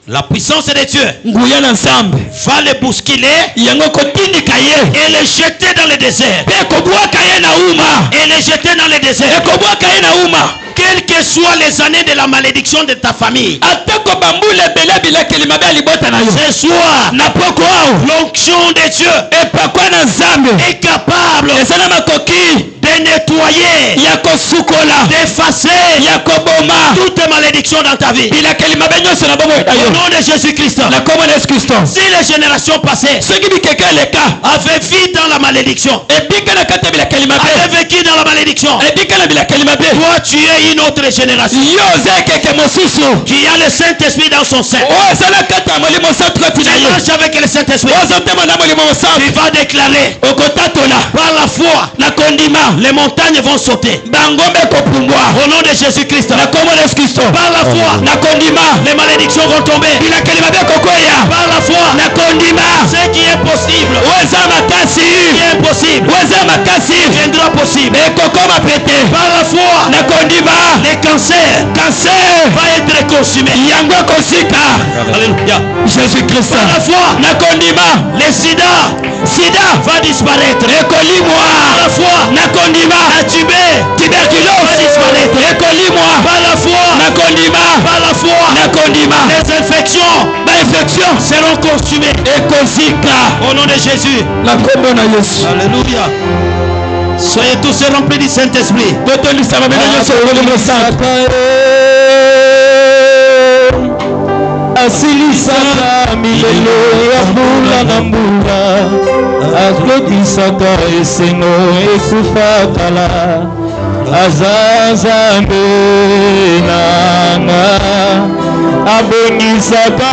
la puissance de Dieu nguya na nzambe va le bousculer yango kotindika ye et le jeter dans le désert. mpe ekobwaka ye na uma Et le jeter dans le désert. ekobwaka ye na uma Quelles que soient les années de la malédiction de ta famille, atako bambula ebele ya bilakeli mabe ya libota na yo ce soir, na poko awo l'onction de Dieu epakwa na nzambe est capable eza na makoki de nettoyer, ya kosukola d'effacer ya koboma toute malédiction dans ta vie. bilakeli mabe nyonso na bomoi na Au yo nom de Jésus-Christ, na kombo na yesu kristo si les générations passées soki bikeke eleka avaient vécu dans la malédiction, ebika na kati ya bilakeli mabe avaient vécu dans la malédiction, ebika na bilakeli mabe toi tu es une autre génération yo oza ekeke mosusu qui a le Saint-Esprit dans son sein. oyo eza na kati ya molimo mosantu kati na Tu yo marches avec le Saint-Esprit. ozotema na molimo mosantu Tu vas déclarer okotatola par la foi, na kondima les montagnes vont sauter. bangombe kopumbwa Au nom de Jésus-Christ, na kombo na yesu kristo par la foi, na kondima les malédictions vont tomber. bilakeli mabe kokwea Par la foi, na kondima ce qui est possible, oyo eza makasi ce qui est impossible, oyo eza makasi deviendra possible. ekokoma pete Par la foi, na kondima les cancers kanser va être consumé. yango ekosika Alléluia. jésus kristo Par la foi, na kondima les sida va disparaître. ekolimwa Par la foi, na kondima la tubé va tuberculose disparaître. ekolimwa Par la foi, na kondima par la foi, na kondima les infections bainfection seront consumées. ekozika Au nom de Jésus. na kombo na yesu Alléluia. Soyez tous remplis du Saint-Esprit. asilisaka milelo ya mbula na mbula, akotisaka esengo ekufa kala, aza Nzambe nanga, abonisaka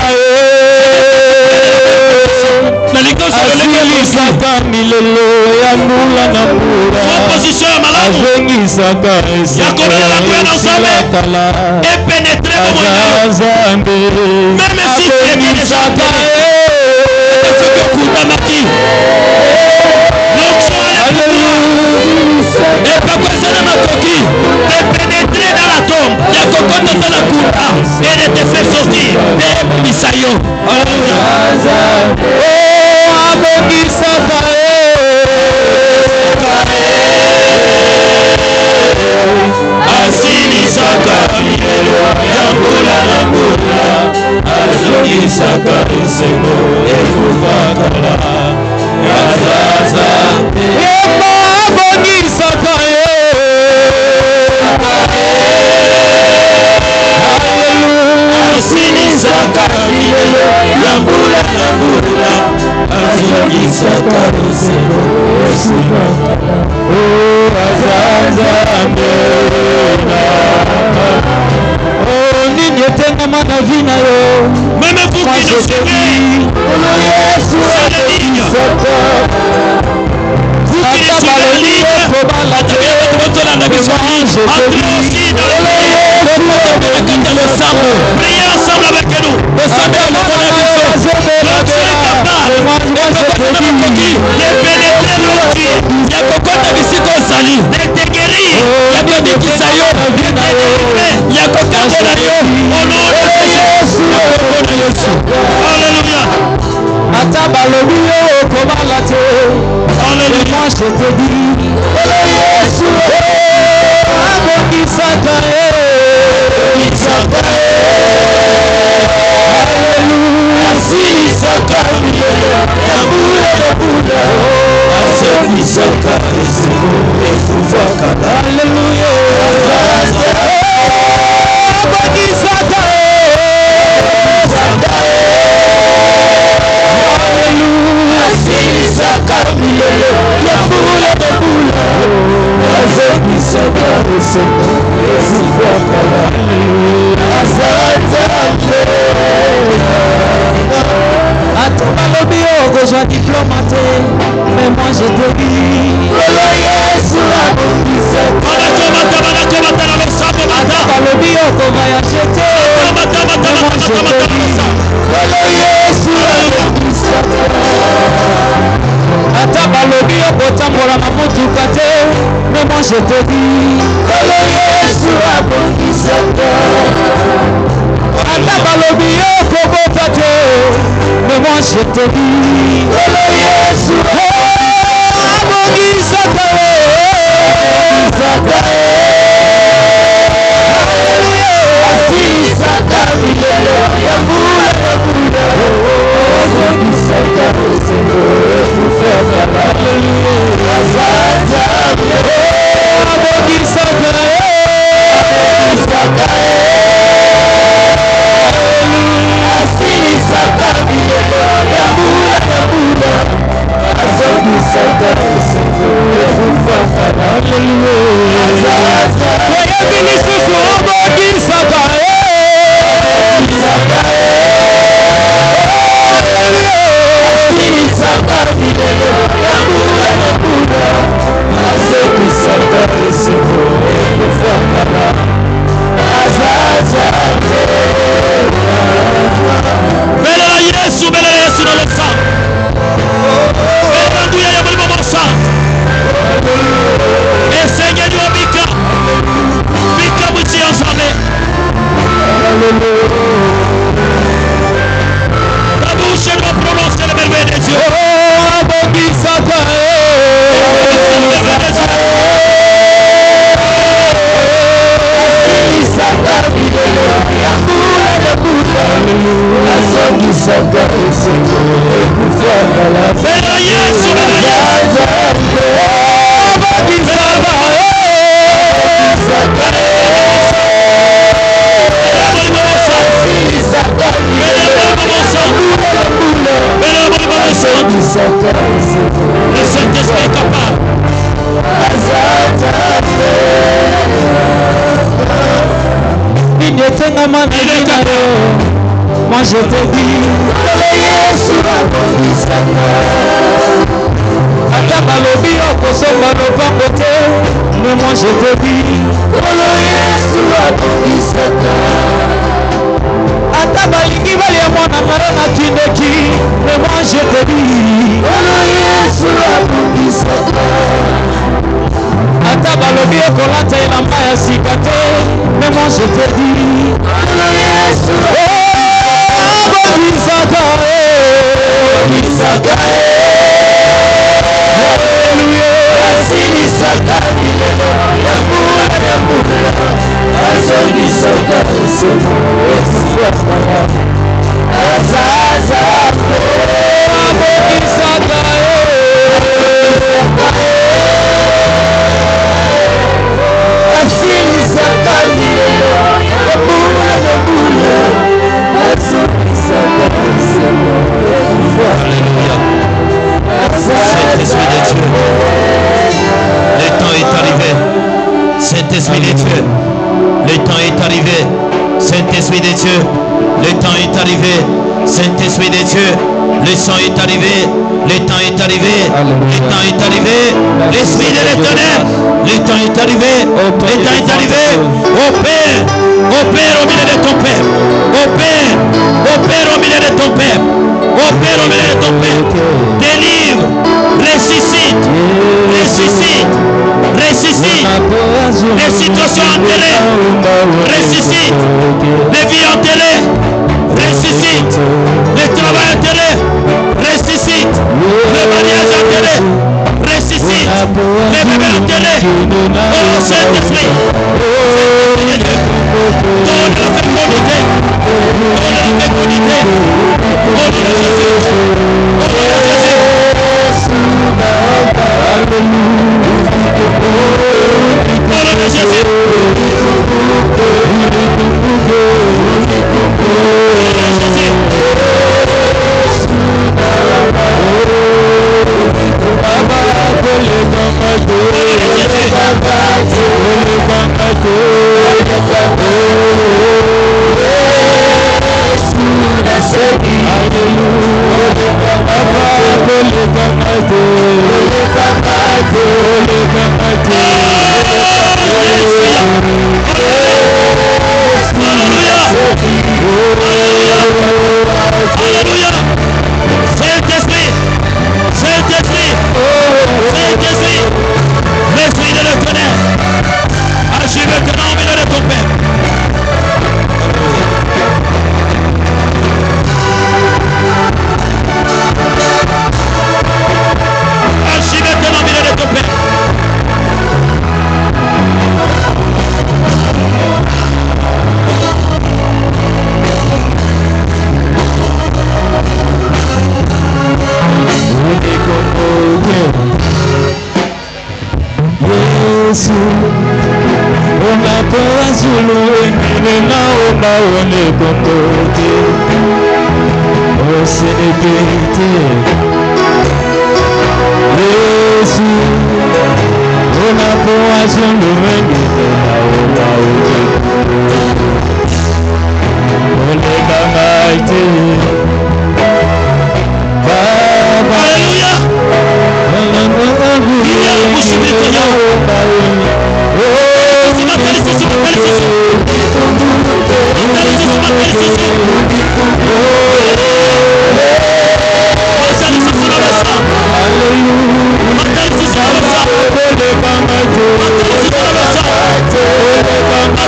asilisaka milelo ya mbula na mbula, azongisaka esengo esila kala, aza Nzambe abonisaka de pénétrer dans la tombe, il y a cocotte dans la cour et de te faire sortir des Misayo. Asilisaka milelo ya mbula na mbula, azongisaka esengo ekufa kala, aza Nzambe abonisaka asilisaka milelo ya mbula na mbula, azongisaka esengo ekufa kala, aza Nzambe nini etengama na vi na yo. Même vous qui nous suivez, c'est la ligne. Vous qui suivez la ligne, priez ensemble avec nous. Les pénétrer l'autre, il y a cocotte ici qu'on salit, de te guérir, il y a bien des qui saillot, il y a cocotte de la yo, au nom de Jésus. Alléluia. Ata balobi yo kobala te. Alléluia. Moi je te dis, Yesu, abokisaka Alléluia. Asilisaka milelo ya mbula na mbula, azongisaka esengo ekufa kala. Alléluia. Abokisaka asilisaka milelo ya mbula na mbula, azongisaka esengo ekufa kala, aza Nzambe. Bato balobi okozwa diplôme te, mais moi je te dis, Yesu abongisaka. Ata balobi okovoyage te, mais moi je te dis, Yesu abongisaka. Ata balobi okotambola na motuka te, mais moi je te dis, Yesu abongisaka. Ata balobi okobota te, mais moi je te dis, Yesu abongisaka. Asilisaka milelo ya mbula na mbula, azongisaka esengo ekufa kala. Aza Nzambe abongisaka asilisaka milelo ya mbula ebengama na lina yo. Moi je te dis, Yesu akobisaka. Ata balobi okosomba lopango te, mais moi je te dis, Yesu akobisaka. Ata balingi balia mwana mara na kindeki, mais moi je te dis, Yesu akobisaka. Ata balobi okolata elamba ya sika te, mais moi je te dis, Yesu akobisaka. Alléluia. Asilisaka milelo ya mwana ya mwana. Asilisaka usomo wesuwafaya. Azaza akobisaka. Asilisaka milelo ya mwana ya mwana. Asilisaka usomo wesuwafaya. Alléluia. Saint-Esprit de Dieu, le temps est arrivé. Saint-Esprit de Dieu, le temps est arrivé. Saint-Esprit de Dieu, le temps est arrivé. Saint-Esprit de Dieu, le sang est arrivé. Le temps est arrivé. Le temps est arrivé. L'Esprit de l'Éternel, le temps est arrivé. Le temps est arrivé. Opère au milieu de ton Père. Opère au milieu de ton Père. Opère au milieu de ton Père. Délivre, ressuscite. Les situations enterrées, ressuscite. Les vies enterrées, ressuscite. Les travail enterrés, ressuscite. Le mariage enterré, ressuscite. Les bébés enterrés. Oh Saint-Esprit, donne la fécondité. Donne la fécondité. Donne la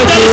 Hallelujah.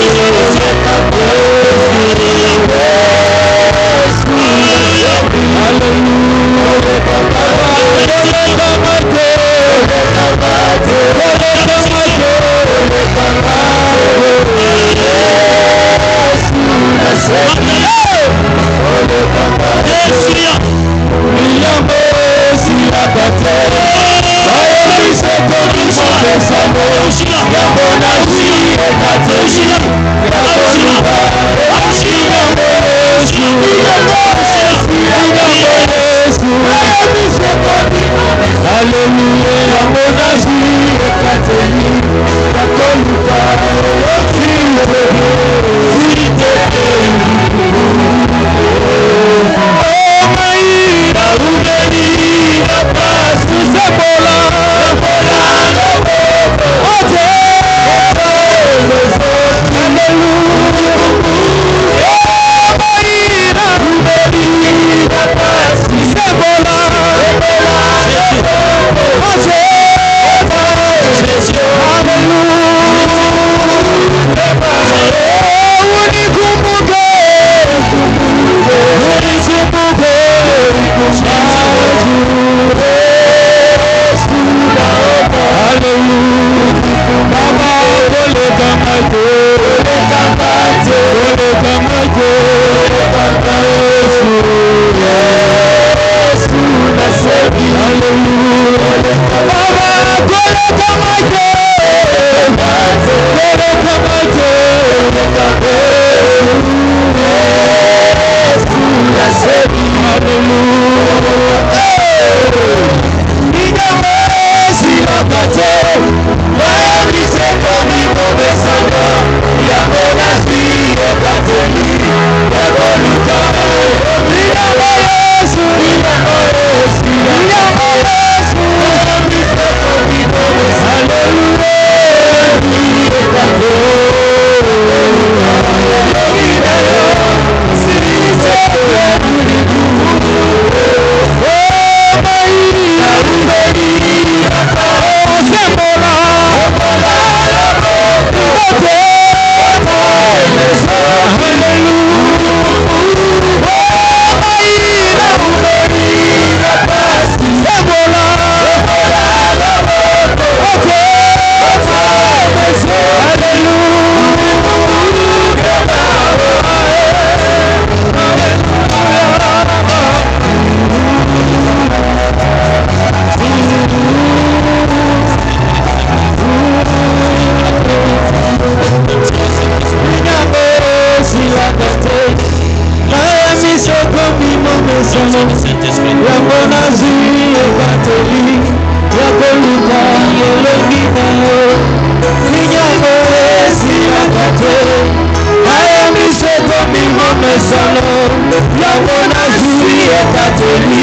sepeli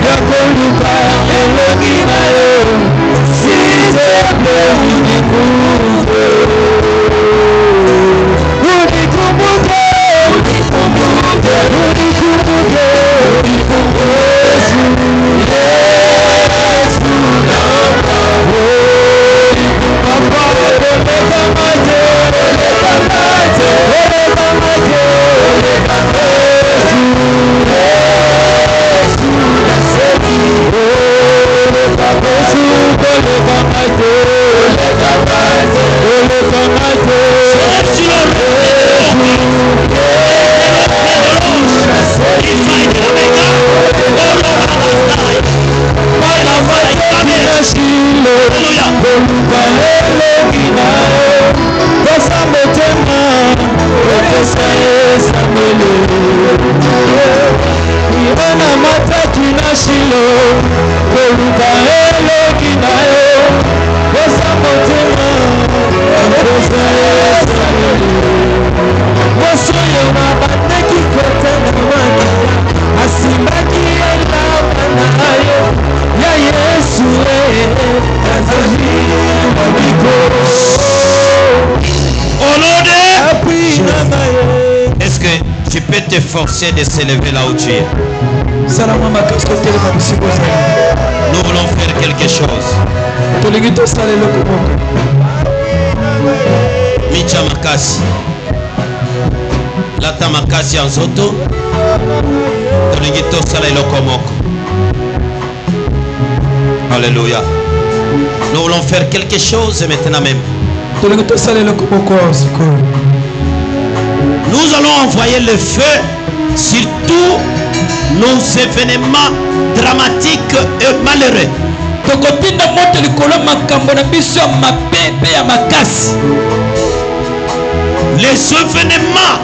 ya koluka elongi na yo s'il te plaît unikumbuke unikumbuke unikumbuke unikumbuke unikumbuke Yesu naomba Papa oleka maje oleka maje oleka maje oleka Yesu Yesu nasemi oleka Yesu oleka maje oleka maje oleka maje Est-ce que tu peux te forcer de s'élever là où tu es? Nous voulons faire quelque chose. Micha makasi. Lata makasi anzoto. Tolingito sala eloko moko. Alléluia. Nous voulons faire quelque chose maintenant même. Nous allons envoyer le feu sur tous nos événements dramatiques et malheureux. Les événements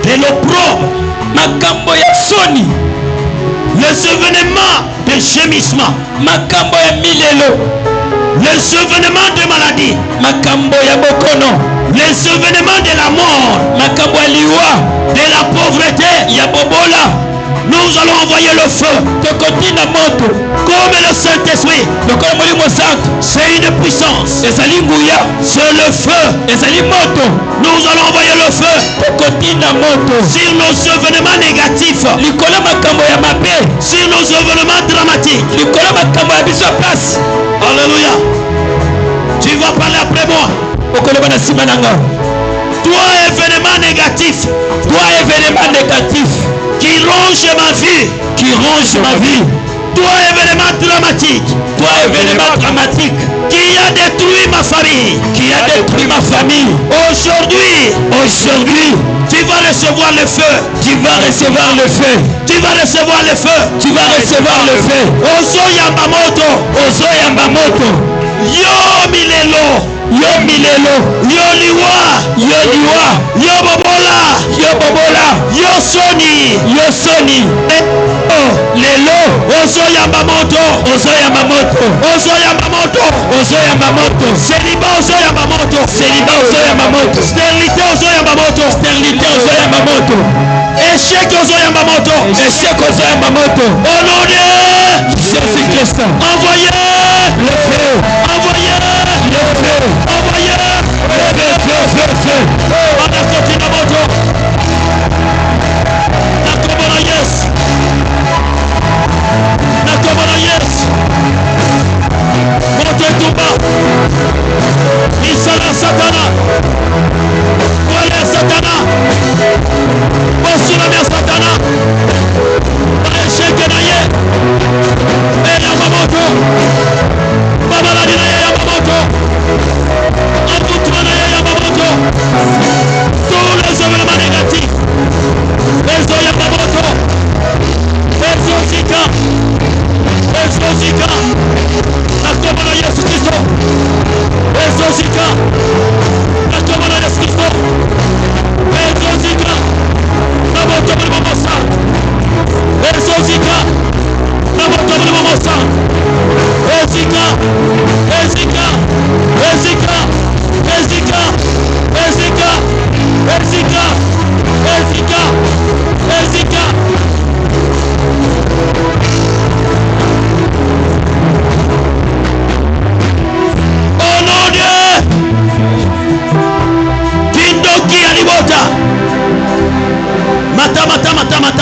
de l'opprobre, les événements de gémissement, les événements de maladie, les événements de la mort, de la pauvreté, nous allons envoyer le feu comme le Saint-Esprit. C'est une puissance, c'est le feu. Nous allons envoyer le feu sur nos événements négatifs, sur nos événements dramatiques. Alléluia. Tu vas parler après moi. Toi événement négatif, qui ronge ma vie, toi événement dramatique, qui a détruit ma famille, aujourd'hui, tu vas recevoir le feu, tu vas recevoir le feu. Ozo Yamamoto, yo milelo, yo liwa, yo bobola, yo soni, lelo, ozo Yamamoto, célibat ozo Yamamoto, stérilité ozo Yamamoto, échec ozo Yamamoto, au nom de Jésus-Christ, envoyez le feu, envoyez le feu. Nakomana yes. Moto etumba. Isala Satana. Wale Satana. Bosula mia Satana. Baesheke na ye. Eya mamoto. Babala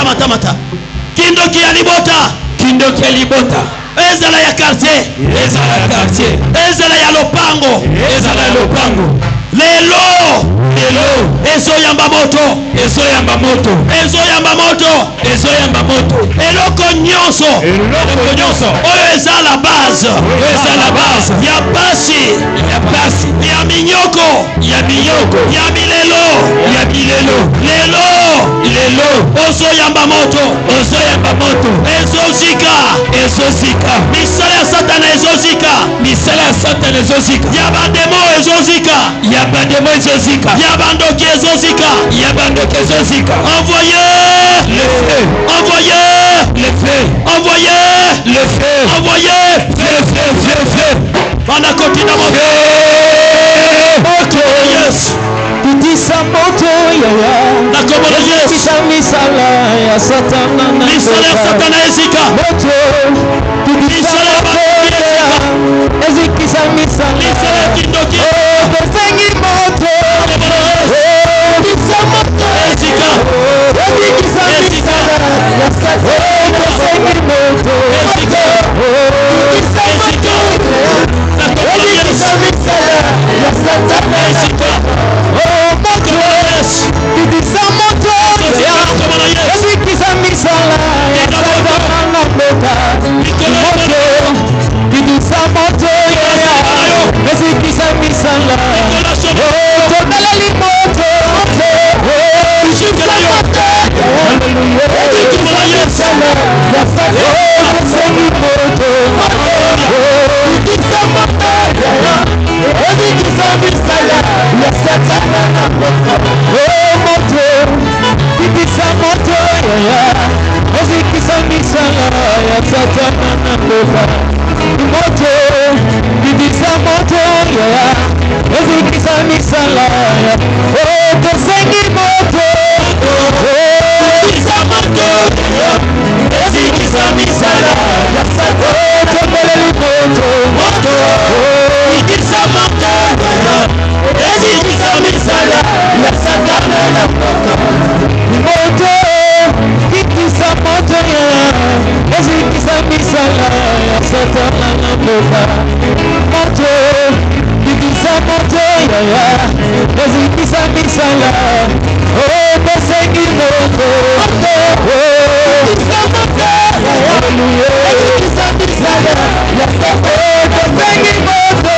mata. Kindoki ya libota. Kindoki ya libota. Ezala ya quartier. Ezala ya quartier. Ezala ya lopango. Ezala ya lopango. Lelo. Ezo yamba moto. Ezo yamba moto. Ezo yamba moto. Ezo yamba moto. Eloko nyonso. Eloko nyonso. Oyo eza la base. Oyo eza la base. Ya pasi. Ya pasi. Ya minyoko. Ya minyoko. Ya milelo. Ya milelo. Lelo. Ozo yamba moto. Ozo yamba moto. Ezozika. Ezozika. Misala ya Satana ezozika. Misala ya Satana ezozika. Ya bandemo ezozika. Ya bandemo ezozika. Ya bandoki ezozika. Ya bandoki ezozika. Envoyez le feu. Envoyez le feu. Envoyez le feu. Envoyez feu. Banakotina moto. Moto. Yes. Pitisa moto yawa. Na komona yes. Pitisa misala ya Satana. Misala ya Satana ezika. Moto. Pitisa moto yawa. Ezikisa misala. Misala ya kindoki. Pesengi moto. Pitisa moto ezika. Ezikisa misala ya Satana. Pesengi moto. Ezika. Pitisa moto. Ezikisa misala ya Satana. Ezika. Pitisa moto ezikisa misala ya Satana mboka. Moto pitisa moto ezikisa misala. Tobeleli moto pitisa moto ezikisa misala ya Satana. Pesengi moto pitisa moto ezikisa misala ya Satana mboka. Moto pitisa moto ezikisa misala ya Satana mboka. Moto pitisa moto ezikisa misala ya Pesengi moto pitisa moto ezikisa misala ya Satana. Tobeleli moto pitisa moto ezikisa misala ya Satana na mboka. Moto pitisa moto ezikisa misala ya Satana na mboka. Moto pitisa moto ezikisa misala. Pesengi moto pitisa moto ezikisa misala ya Satana. Pesengi moto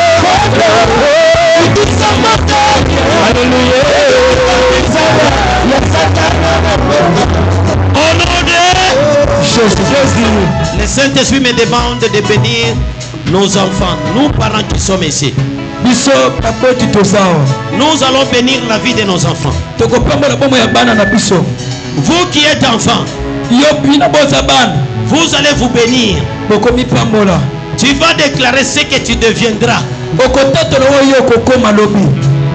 pitisa moto. Alléluia. Au nom de Jésus. Le Saint-Esprit me demande de bénir nos enfants, nous parents qui sommes ici. Nous allons bénir la vie de nos enfants. Vous qui êtes enfants, vous allez vous bénir. Tu vas déclarer ce que tu deviendras.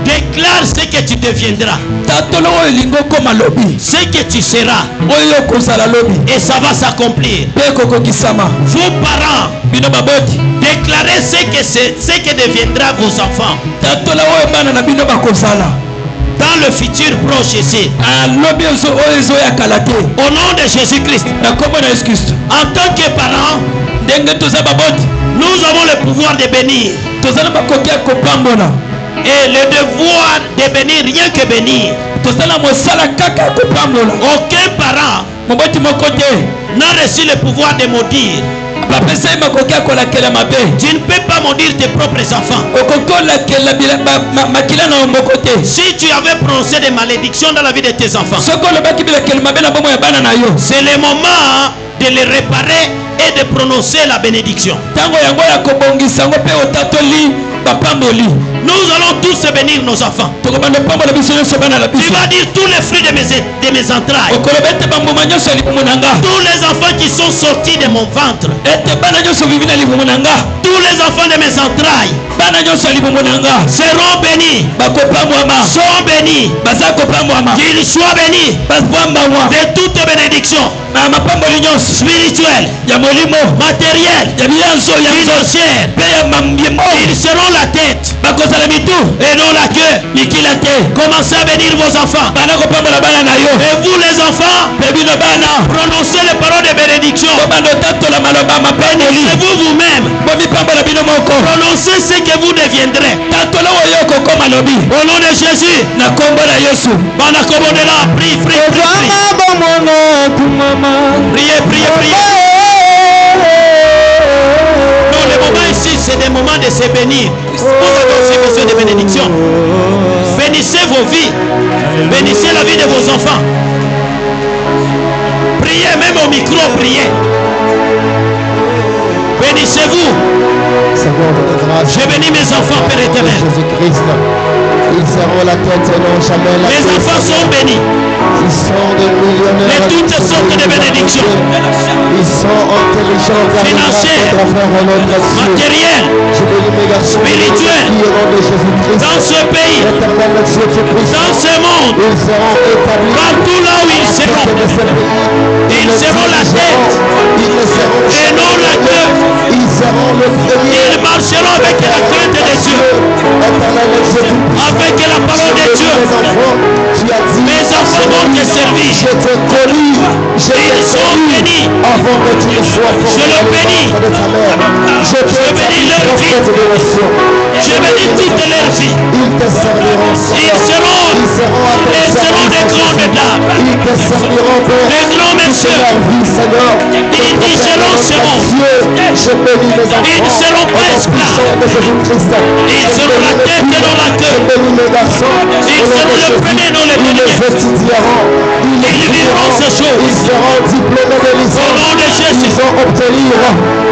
Déclare ce que tu deviendras. Ce que tu seras. Et ça va s'accomplir. Vos parents, déclarez ce que deviendra vos enfants. Dans le futur proche ici. Au nom de Jésus-Christ. En tant que parents, nous avons le pouvoir de bénir. Et le devoir de bénir, rien que bénir. Aucun parent n'a reçu le pouvoir de maudire. Tu ne peux pas maudire tes propres enfants. Si tu avais prononcé des malédictions dans la vie de tes enfants, c'est le moment de les réparer et de prononcer la bénédiction. Nous allons tous bénir nos enfants. Tu vas dire tous les fruits de mes entrailles. Tous les enfants qui sont sortis de mon ventre. Tous les enfants de mes entrailles seront bénis. Sont bénis. Qu'ils soient bénis de toutes bénédictions spirituelles, matérielles, financières. Ils seront la tête et non la queue. Commencez à bénir vos enfants. Et vous les enfants, prononcez les paroles de bénédiction. Bénissez-vous vous-même. Prononcez ce que vous deviendrez. Au nom de Jésus. Prie, priez. Non, les moments ici, c'est des moments de se bénir. Vous avez aussi besoin de bénédiction. Bénissez vos vies. Bénissez la vie de vos enfants. Priez, même au micro, priez. Bénissez-vous. Je bénis mes enfants, Père éternel. Ils seront la tête et non jamais la mes queue. Enfants sont bénis. Ils sont des millionnaires. De toutes sortes de bénédictions. Ils sont intelligents, financiers, matériels, spirituels. Dans ce pays, dans ce monde, partout là où ils seront la tête et non la queue. Ils marcheront avec la crainte de Dieu, avec la parole de Dieu. Mes enfants vont te servir. Ils sont bénis. Je le bénis. Je bénis leur vie. Je bénis toute leur vie. Ils seront des grandes dames, des grands messieurs. Ils seront ils seront pas esclaves. Ils seront la tête et non la queue. Ils seront le premier, non le dernier. Ils vivront ces choses. Ils seront diplômés de licence. Au nom de Jésus. Ils vont obtenir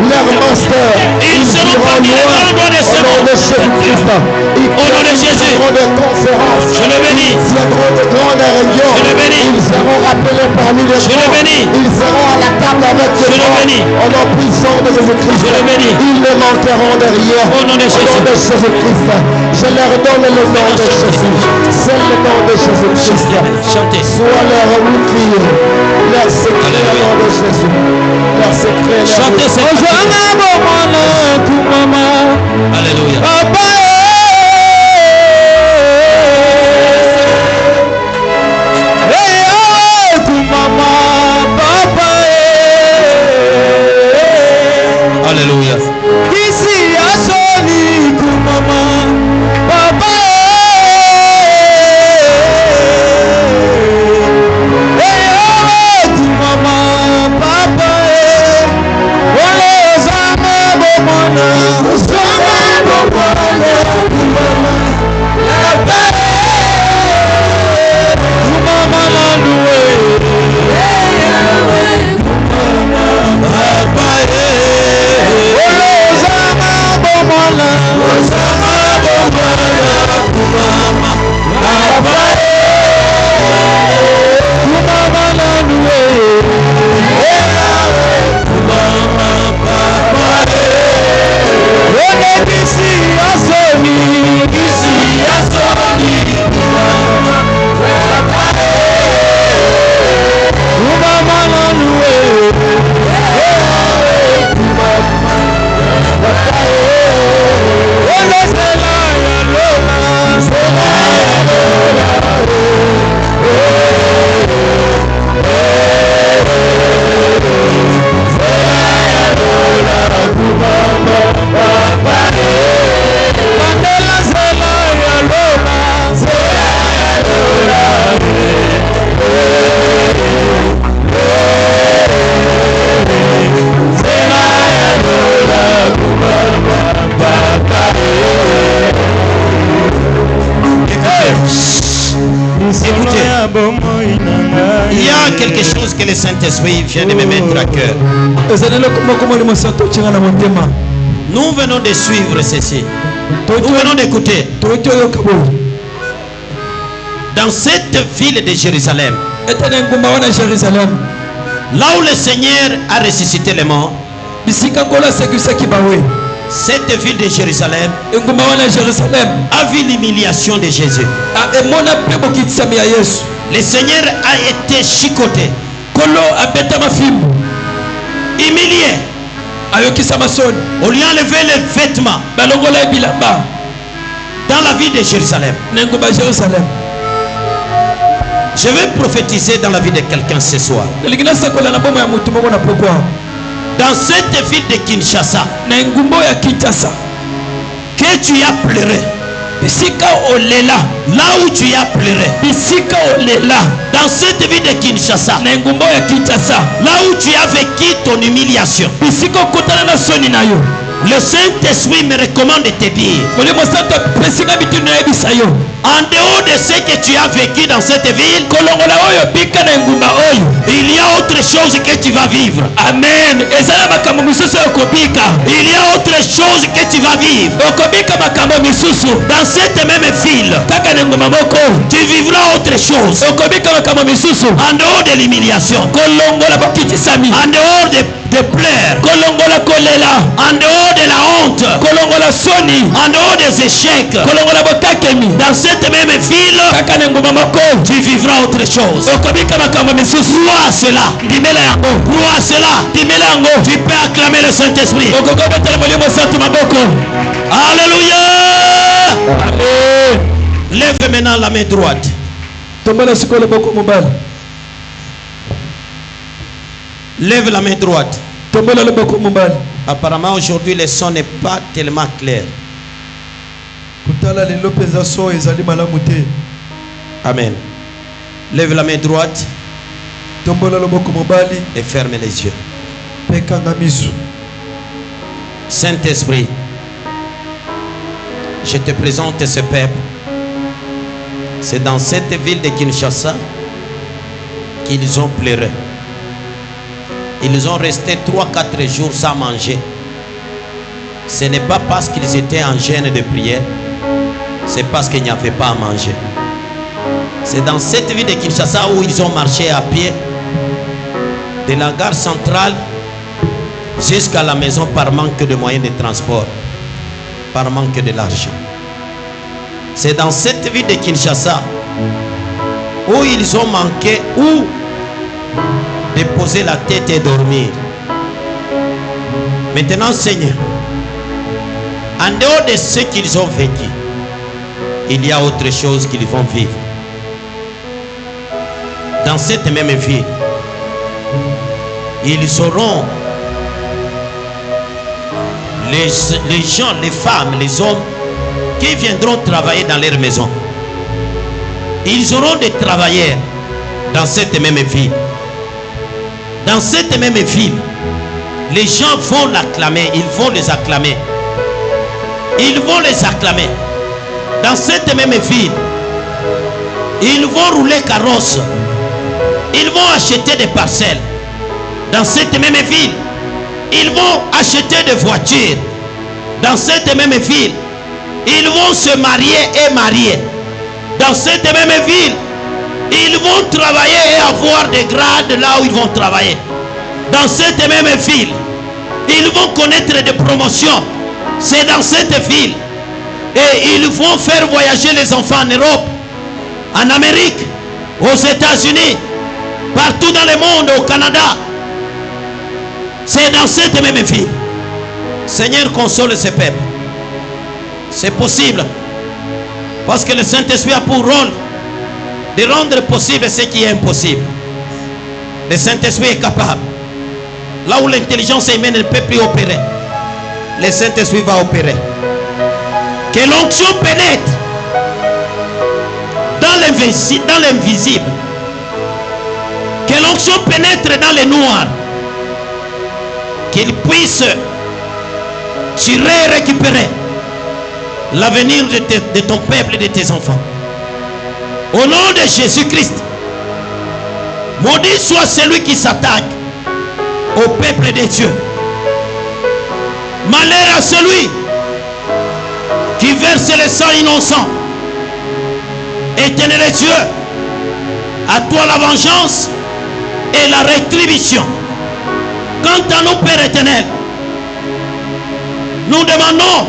leur master. Ils seront parmi les grands de ce monde. Au nom de Jésus. Des conférences. Je le bénis. Ils tiendront de grandes réunions. Je le bénis. Ils seront rappelés parmi les Je le bénis. Ils seront à la table avec les Je le bénis. Au nom puissant de Jésus-Christ. Je le bénis. Ils ne manqueront de rien. Au nom de Jésus. Au nom de Jésus-Christ. Je leur donne le nom de Jésus. C'est le nom de Jésus-Christ. Chantez. Soit leur bouclier, leur secret au nom de Jésus. Leur secret. Chantez cette Alléluia. Alléluia. Il y a quelque chose que le Saint-Esprit vient de me mettre à cœur. Nous venons de suivre ceci. Nous venons d'écouter. Dans cette ville de Jérusalem, là où le Seigneur a ressuscité les morts, cette ville de Jérusalem a vu l'humiliation de Jésus. Le Seigneur a été chicoté, humilié, ayokisa masoni. On lui a enlevé les vêtements Balongola bilamba dans la ville de Jérusalem. nengoba Jérusalem. Je vais prophétiser dans la vie de quelqu'un ce soir. Ligina sakola na bomo ya mutu moko na pourquoi. Dans cette ville de Kinshasa, Na ngumbo ya Kinshasa. que tu as pleuré, Bisika olela. là où tu as pleuré, Bisika olela. dans cette ville de Kinshasa, Na ngumbo ya Kinshasa. là où tu as vécu ton humiliation, Bisika kotana na soni na yo. le Saint-Esprit me recommande de te dire, Molimo santo presinga bitu na ebisa yo. en dehors de ce que tu as vécu dans cette ville, Kolongola oyo bika na ngumba oyo. il y a autre chose que tu vas vivre. Amen. Ezala makambo misusu okobika. Il y a autre chose que tu vas vivre. Okobika makambo misusu. Dans cette même ville, Kaka na ngumba moko. tu vivras autre chose. Okobika makambo misusu. En dehors de l'humiliation, Kolongola bokitisami. en dehors de pleurs, Kolongola kolela. en dehors de la honte, Kolongola soni. en dehors des échecs, Kolongola botakemi. dans cette même ville, Kaka na ngumba moko. tu vivras autre chose. Okobika makambo misusu. Crois à cela. Dimela yango. Crois à cela. Dimela yango. Tu peux acclamer le Saint-Esprit. Okokobetela molimo santo maboko. Alléluia. Amen. Lève maintenant la main droite. Tombola sikolo boko mobali. Lève la main droite. Tombola loboko mobali. Apparemment aujourd'hui le son n'est pas tellement clair. Kutala lelo penza so ezali malamu te. Amen. Lève la main droite Tombola loboko mobali. et ferme les yeux. Pekanga misu. Saint-Esprit, je te présente ce peuple. C'est dans cette ville de Kinshasa qu'ils ont pleuré. Ils ont resté 3-4 jours sans manger. Ce n'est pas parce qu'ils étaient en jeûne de prière, c'est parce qu'il n'y avait pas à manger. C'est dans cette ville de Kinshasa où ils ont marché à pied de la gare centrale jusqu'à la maison par manque de moyens de transport, par manque de l'argent. C'est dans cette ville de Kinshasa où ils ont manqué où de poser la tête et dormir. Maintenant, Seigneur, en dehors de ce qu'ils ont vécu, il y a autre chose qu'ils vont vivre. Dans cette même ville, ils auront les gens, les femmes, les hommes qui viendront travailler dans leur maison. Ils auront des travailleurs dans cette même ville. Dans cette même ville, les gens vont l'acclamer, ils vont les acclamer. Ils vont les acclamer. Dans cette même ville, ils vont rouler carrosse. Ils vont acheter des parcelles. Dans cette même ville, ils vont acheter des voitures. Dans cette même ville, ils vont se marier et marier. Dans cette même ville, ils vont travailler et avoir des grades là où ils vont travailler. Dans cette même ville, ils vont connaître des promotions. C'est dans cette ville. Et ils vont faire voyager les enfants en Europe, en Amérique, aux États-Unis, partout dans le monde, au Canada. C'est dans cette même ville. Seigneur, console ce peuple. C'est possible. Parce que le Saint-Esprit a pour rôle de rendre possible ce qui est impossible. Le Saint-Esprit est capable. Là où l'intelligence humaine ne peut plus opérer, le Saint-Esprit va opérer. Que l'onction pénètre dans l'invisible. Que l'onction pénètre dans le noir. Qu'il puisse tirer et récupérer l'avenir de ton peuple et de tes enfants. Au nom de Jésus-Christ, maudit soit celui qui s'attaque au peuple de Dieu. Malheur à celui qui verse le sang innocent. Éternel Dieu, à toi la vengeance et la rétribution. Quant à nous, Père éternel, nous demandons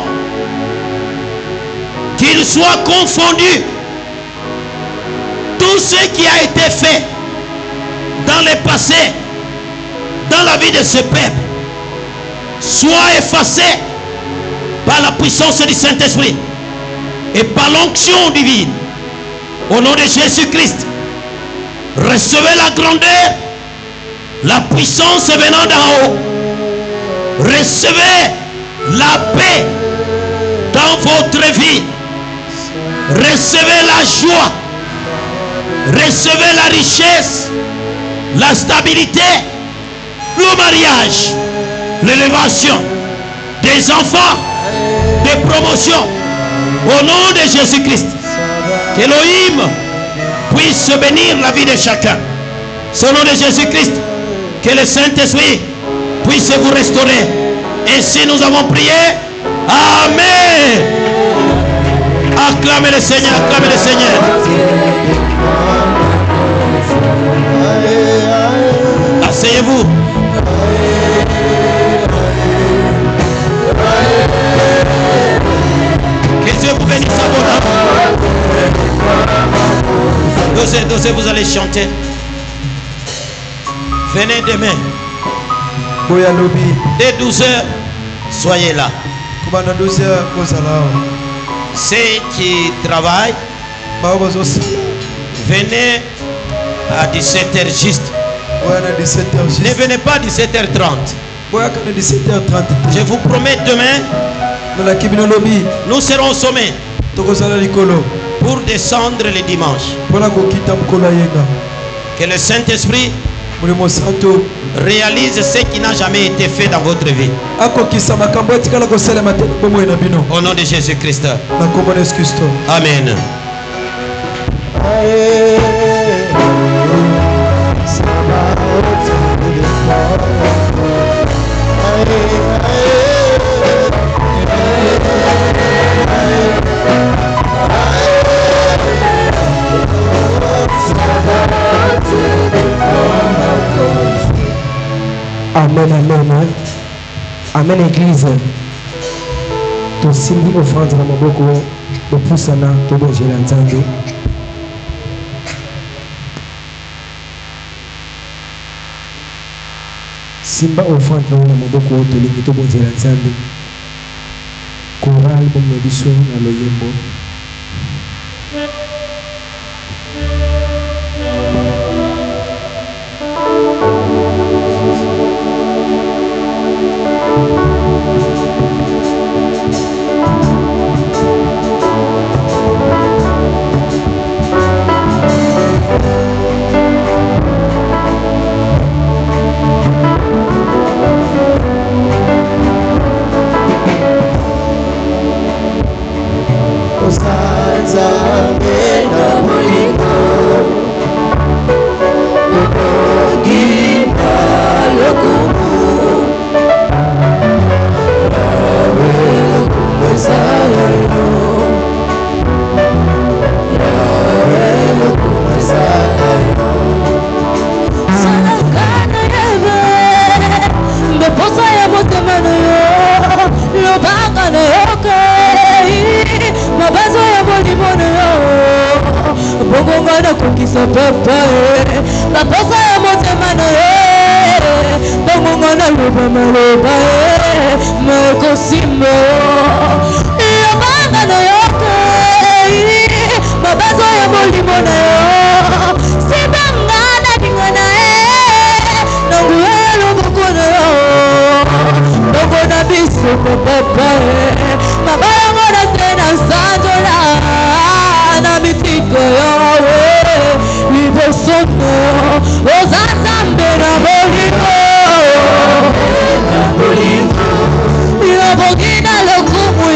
qu'il soit confondu tout ce qui a été fait dans le passé, dans la vie de ce peuple. soit effacé par la puissance du Saint-Esprit et par l'onction divine. Au nom de Jésus-Christ, recevez la grandeur, la puissance venant d'en haut. Recevez la paix dans votre vie. Recevez la joie. Recevez la richesse, la stabilité, le mariage, l'élévation des enfants, des promotions. Au nom de Jésus-Christ, qu'Élohim puisse bénir la vie de chacun. Au nom de Jésus-Christ, que le Saint-Esprit puisse vous restaurer. Ainsi nous avons prié. Amen. Acclamez le Seigneur, acclamez le Seigneur. Asseyez-vous. Que Dieu vous bénisse abondamment. Dosez, vous allez chanter. Venez demain. Dès 12h, soyez là. Ceux qui travaillent, venez à 17h juste. Ne venez pas à 17h30. Je vous promets demain, nous serons au sommet pour descendre le dimanche. Que le Saint-Esprit réalise ce qui n'a jamais été fait dans votre vie. Au nom de Jésus-Christ. Amen. Amen, amen. Amen, Église. Tosimbi offrande na maboko bopusana tobonzela Nzambe. Simba offrande na maboko tolingi tobonzela Nzambe. Choral bombe biso na loyembo.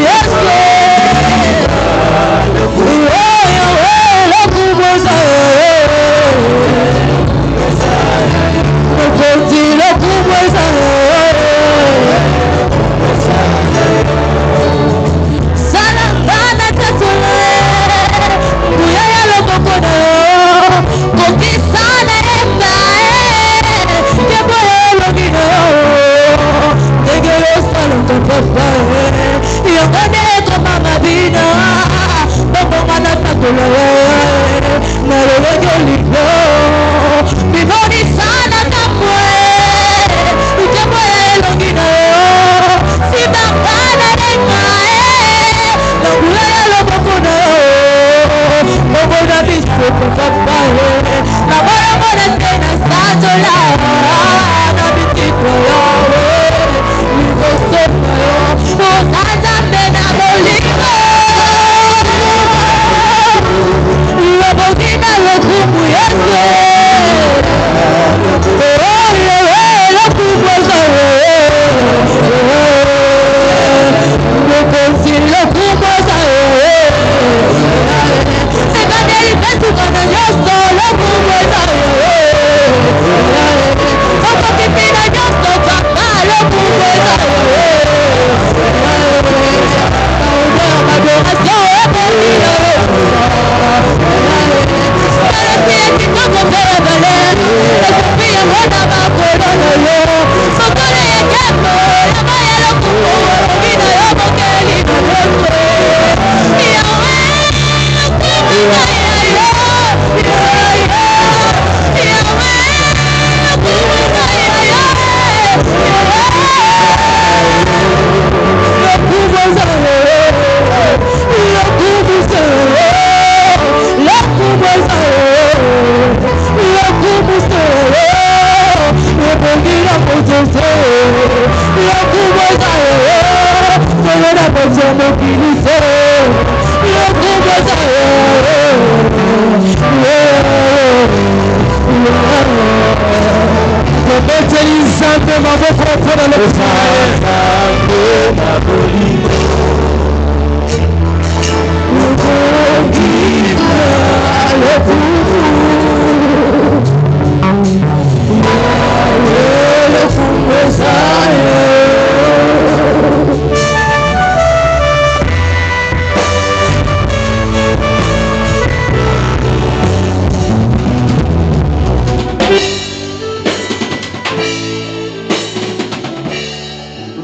Yes,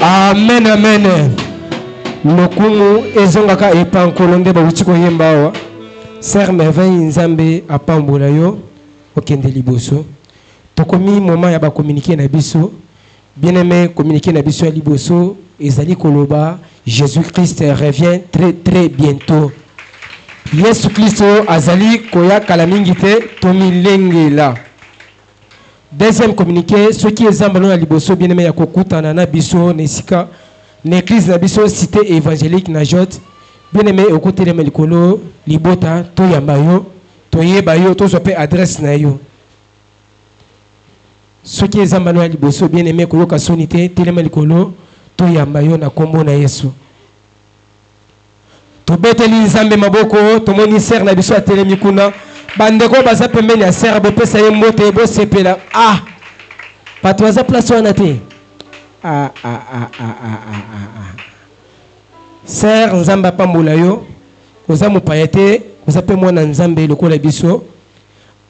Amen, amen. Lokumu ezongaka epankolo nde bawuti koyemba awa. Ser merveille nzambe apambola yo okende liboso. Tokomi moment ya ba communiquer na biso. Bien-aimé, communiquer na biso ya liboso ezali koloba Jésus-Christ revient très très bientôt. Yesu Kristo azali koya kala mingi te tomilengela. Deuxième communiqué, ceux qui examinent la liboso bien-aimé ya kokutana na biso nesika l'église na biso cité évangélique na Jot bien-aimé okotelema melikolo libota to yamba yo to yeba yo to sope adresse na yo. Ceux qui examinent la liboso bien-aimé koyoka sonité telema likolo to yamba yo na kombo na Yesu. To beteli nzambe maboko to moni ser na biso atelemi kuna. Bandeko baza pembeni ya ser bopesa ye mbote bo sepela pato baza place wana te ser nzambe apambola yo oza mopaya te oza mpe mwana nzambe lokola biso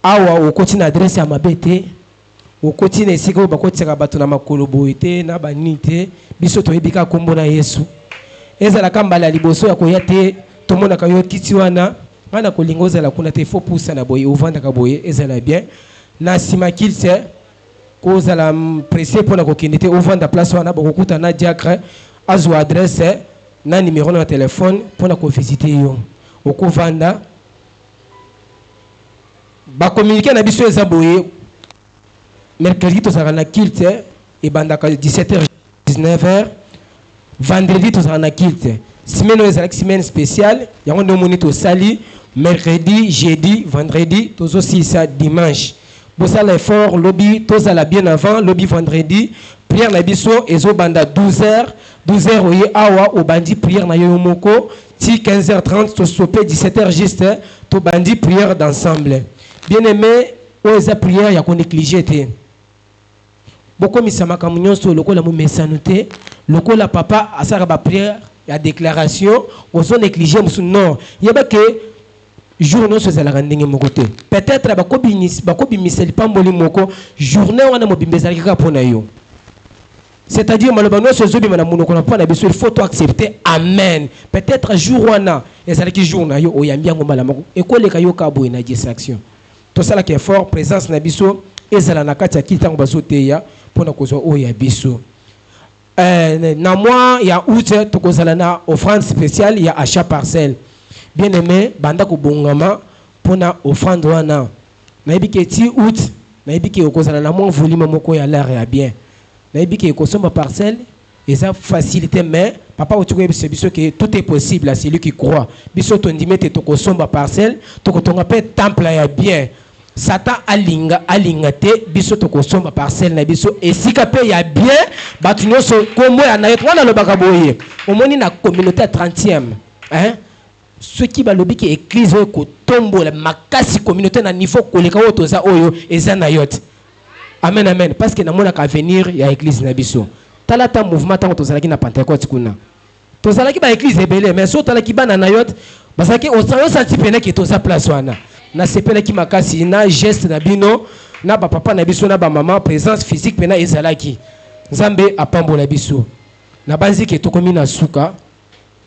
awa okoti na adresse ya mabe te okoti na esika oyo bakotisaka bato na makolo boye te na banini te biso toyebi kaka kombo na Yesu ezalaka mbala ya liboso ya koya te tomonaka yo kiti wana ana kolinga ozala kuna te faut poussa na boye ovandaka boye ezala bien na sima kilte kozala pressé mpona kokende te ovanda place wana bokokuta na diacre azwa adresse na numéro na telefone mpona kovisite yo okovanda bakommunike na biso eza boye mercredi tozalaka na kilte ebandaka 17h 19h vendredi tozalaka na kilte semaine oyo ezalaki semaine spéciale yango nde omoni tosali mercredi jeudi vendredi tozosisa dimanche bosala effort lobi tozala bien avant lobi vendredi prière na biso ezobanda 12h oye awa obandi prière na yo moko ti 15h30 tosope 17h juste tobandi prière d'ensemble bien aimé oyo eza prière ya konéglige te bokomisa makambo nyonso lokola momesano te lokola papa asala baprière ya déclaration ozo néglige musu non yeba ke jour nyonso ezalaka ndenge moko te peut-être bakobimisa lipamboli moko journée wana mobimba ezalaki kaka mpo na yo c'est-à-dire maloba nyonso ezobima na monoko na mpo na biso il faut to accepter amen peut-être jour wana ezalaki jour na yo oyambi yango mbala moko ekoleka yo ka boye na distraction tosalaka effort présence na biso ezala na kati ya kiti ntango bazoteya mpona kozwa oyo ya biso na mois ya août tokozala na offrande spéciale ya achat parcelle bien aimé banda kobongama pona offrande wana nayebi ke ti août nayebi ke okozala na mwa volume moko ya l'air ya bien nayebi ke ekosomba parcelle eza facilité mais papa otukoyebisa biso ke tout est possible à celui qui croit biso tondimi ete tokosomba parcelle tokotonga mpe temple ya bien Satan alinga te biso tokosomba parcelle na biso esika pe ya bien batu nyonso kombo ya na yetu wana lobaka boye omoni na communauté ya 30e hein ceux qui balobi ke église oyo kotombola makasi communauté na niveau koleka oyo toza oyo eza na yote amen amen parce que namonaka avenir ya église na biso tala ta mouvement tango tozalaki na Pentecôte kuna tozalaki ba église ebele mais so talaki bana na yote basaki osanti pene ke toza place wana na sepelaki makasi na geste na bino na ba papa na biso na ba maman présence physique pena ezalaki nzambe apambola biso na banzi ke tokomi na suka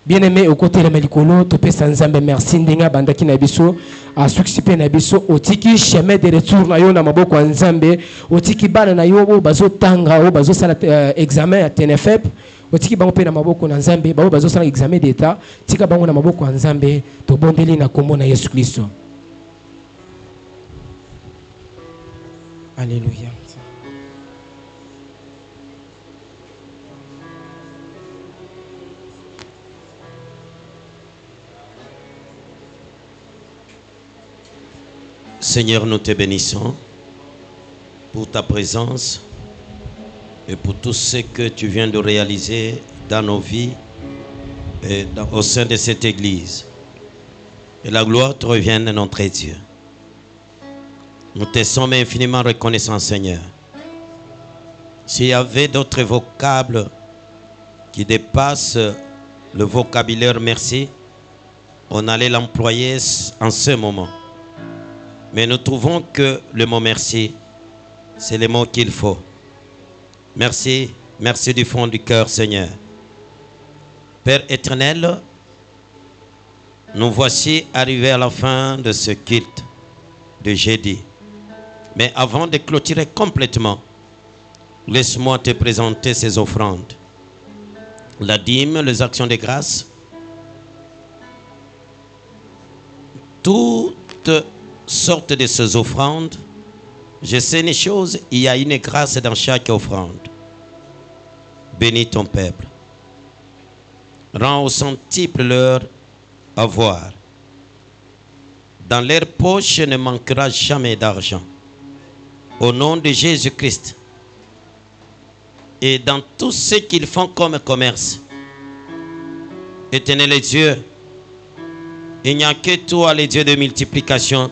bien aimé au côté de Melikolo topesa nzambe merci ndinga bandaki na biso a succès na biso otiki chemin de retour na yo na maboko ya nzambe otiki bana na yo bo bazo tanga o bazo sala examen ya TNFEP otiki bango pe na maboko na nzambe ba bazo sala examen d'état tika bango na maboko ya nzambe to bondeli na kombo na Yesu Kristo. Alléluia. Seigneur, nous te bénissons pour ta présence et pour tout ce que tu viens de réaliser dans nos vies et au sein de cette église. Et la gloire te revienne de notre Dieu. Nous te sommes infiniment reconnaissants, Seigneur. S'il y avait d'autres vocables qui dépassent le vocabulaire merci, on allait l'employer en ce moment. Mais nous trouvons que le mot merci, c'est le mot qu'il faut. Merci, merci du fond du cœur, Seigneur. Père éternel, nous voici arrivés à la fin de ce culte de jeudi. Mais avant de clôturer complètement, laisse-moi te présenter ces offrandes. La dîme, les actions de grâce, toutes sortes de ces offrandes. Je sais une chose, il y a une grâce dans chaque offrande. Bénis ton peuple. Rends au centuple leur avoir. Dans leur poche ne manquera jamais d'argent. Au nom de Jésus-Christ. Et dans tout ce qu'ils font comme commerce. Éternel Dieu, il n'y a que toi, le Dieu de multiplication,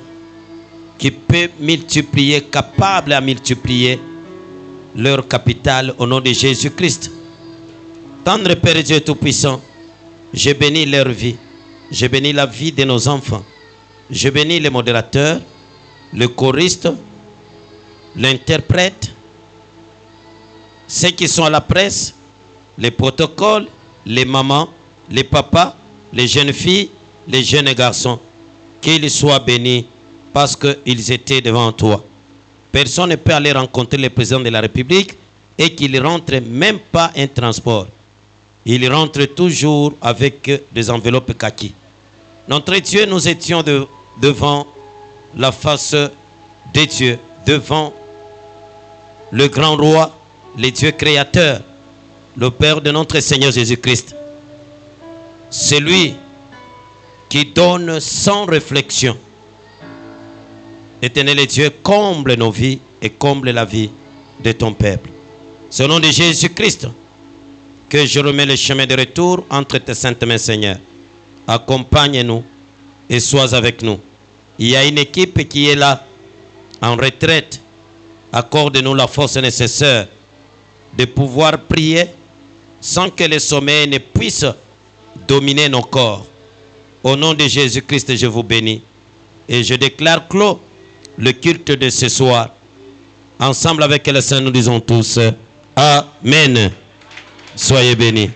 qui peut multiplier, capable à multiplier leur capital au nom de Jésus-Christ. Tendre Père Dieu Tout-Puissant, je bénis leur vie, je bénis la vie de nos enfants, je bénis les modérateurs, le choriste, l'interprète, ceux qui sont à la presse, les protocoles, les mamans, les papas, les jeunes filles, les jeunes garçons, qu'ils soient bénis parce qu'ils étaient devant toi. Personne ne peut aller rencontrer le président de la République et qu'il ne rentre même pas un transport. Il rentre toujours avec des enveloppes kaki. Notre Dieu, nous étions devant la face de Dieu, devant le grand roi, le Dieu créateur, le Père de notre Seigneur Jésus-Christ. Celui qui donne sans réflexion. Éternel Dieu, comble nos vies et comble la vie de ton peuple. C'est au nom de Jésus-Christ que je remets le chemin de retour entre tes saintes mains, Seigneur. Accompagne-nous et sois avec nous. Il y a une équipe qui est là, en retraite. Accorde-nous la force nécessaire de pouvoir prier sans que le sommeil ne puisse dominer nos corps. Au nom de Jésus-Christ, je vous bénis. Et je déclare clos le culte de ce soir. Ensemble avec le Saint, nous disons tous Amen. Soyez bénis.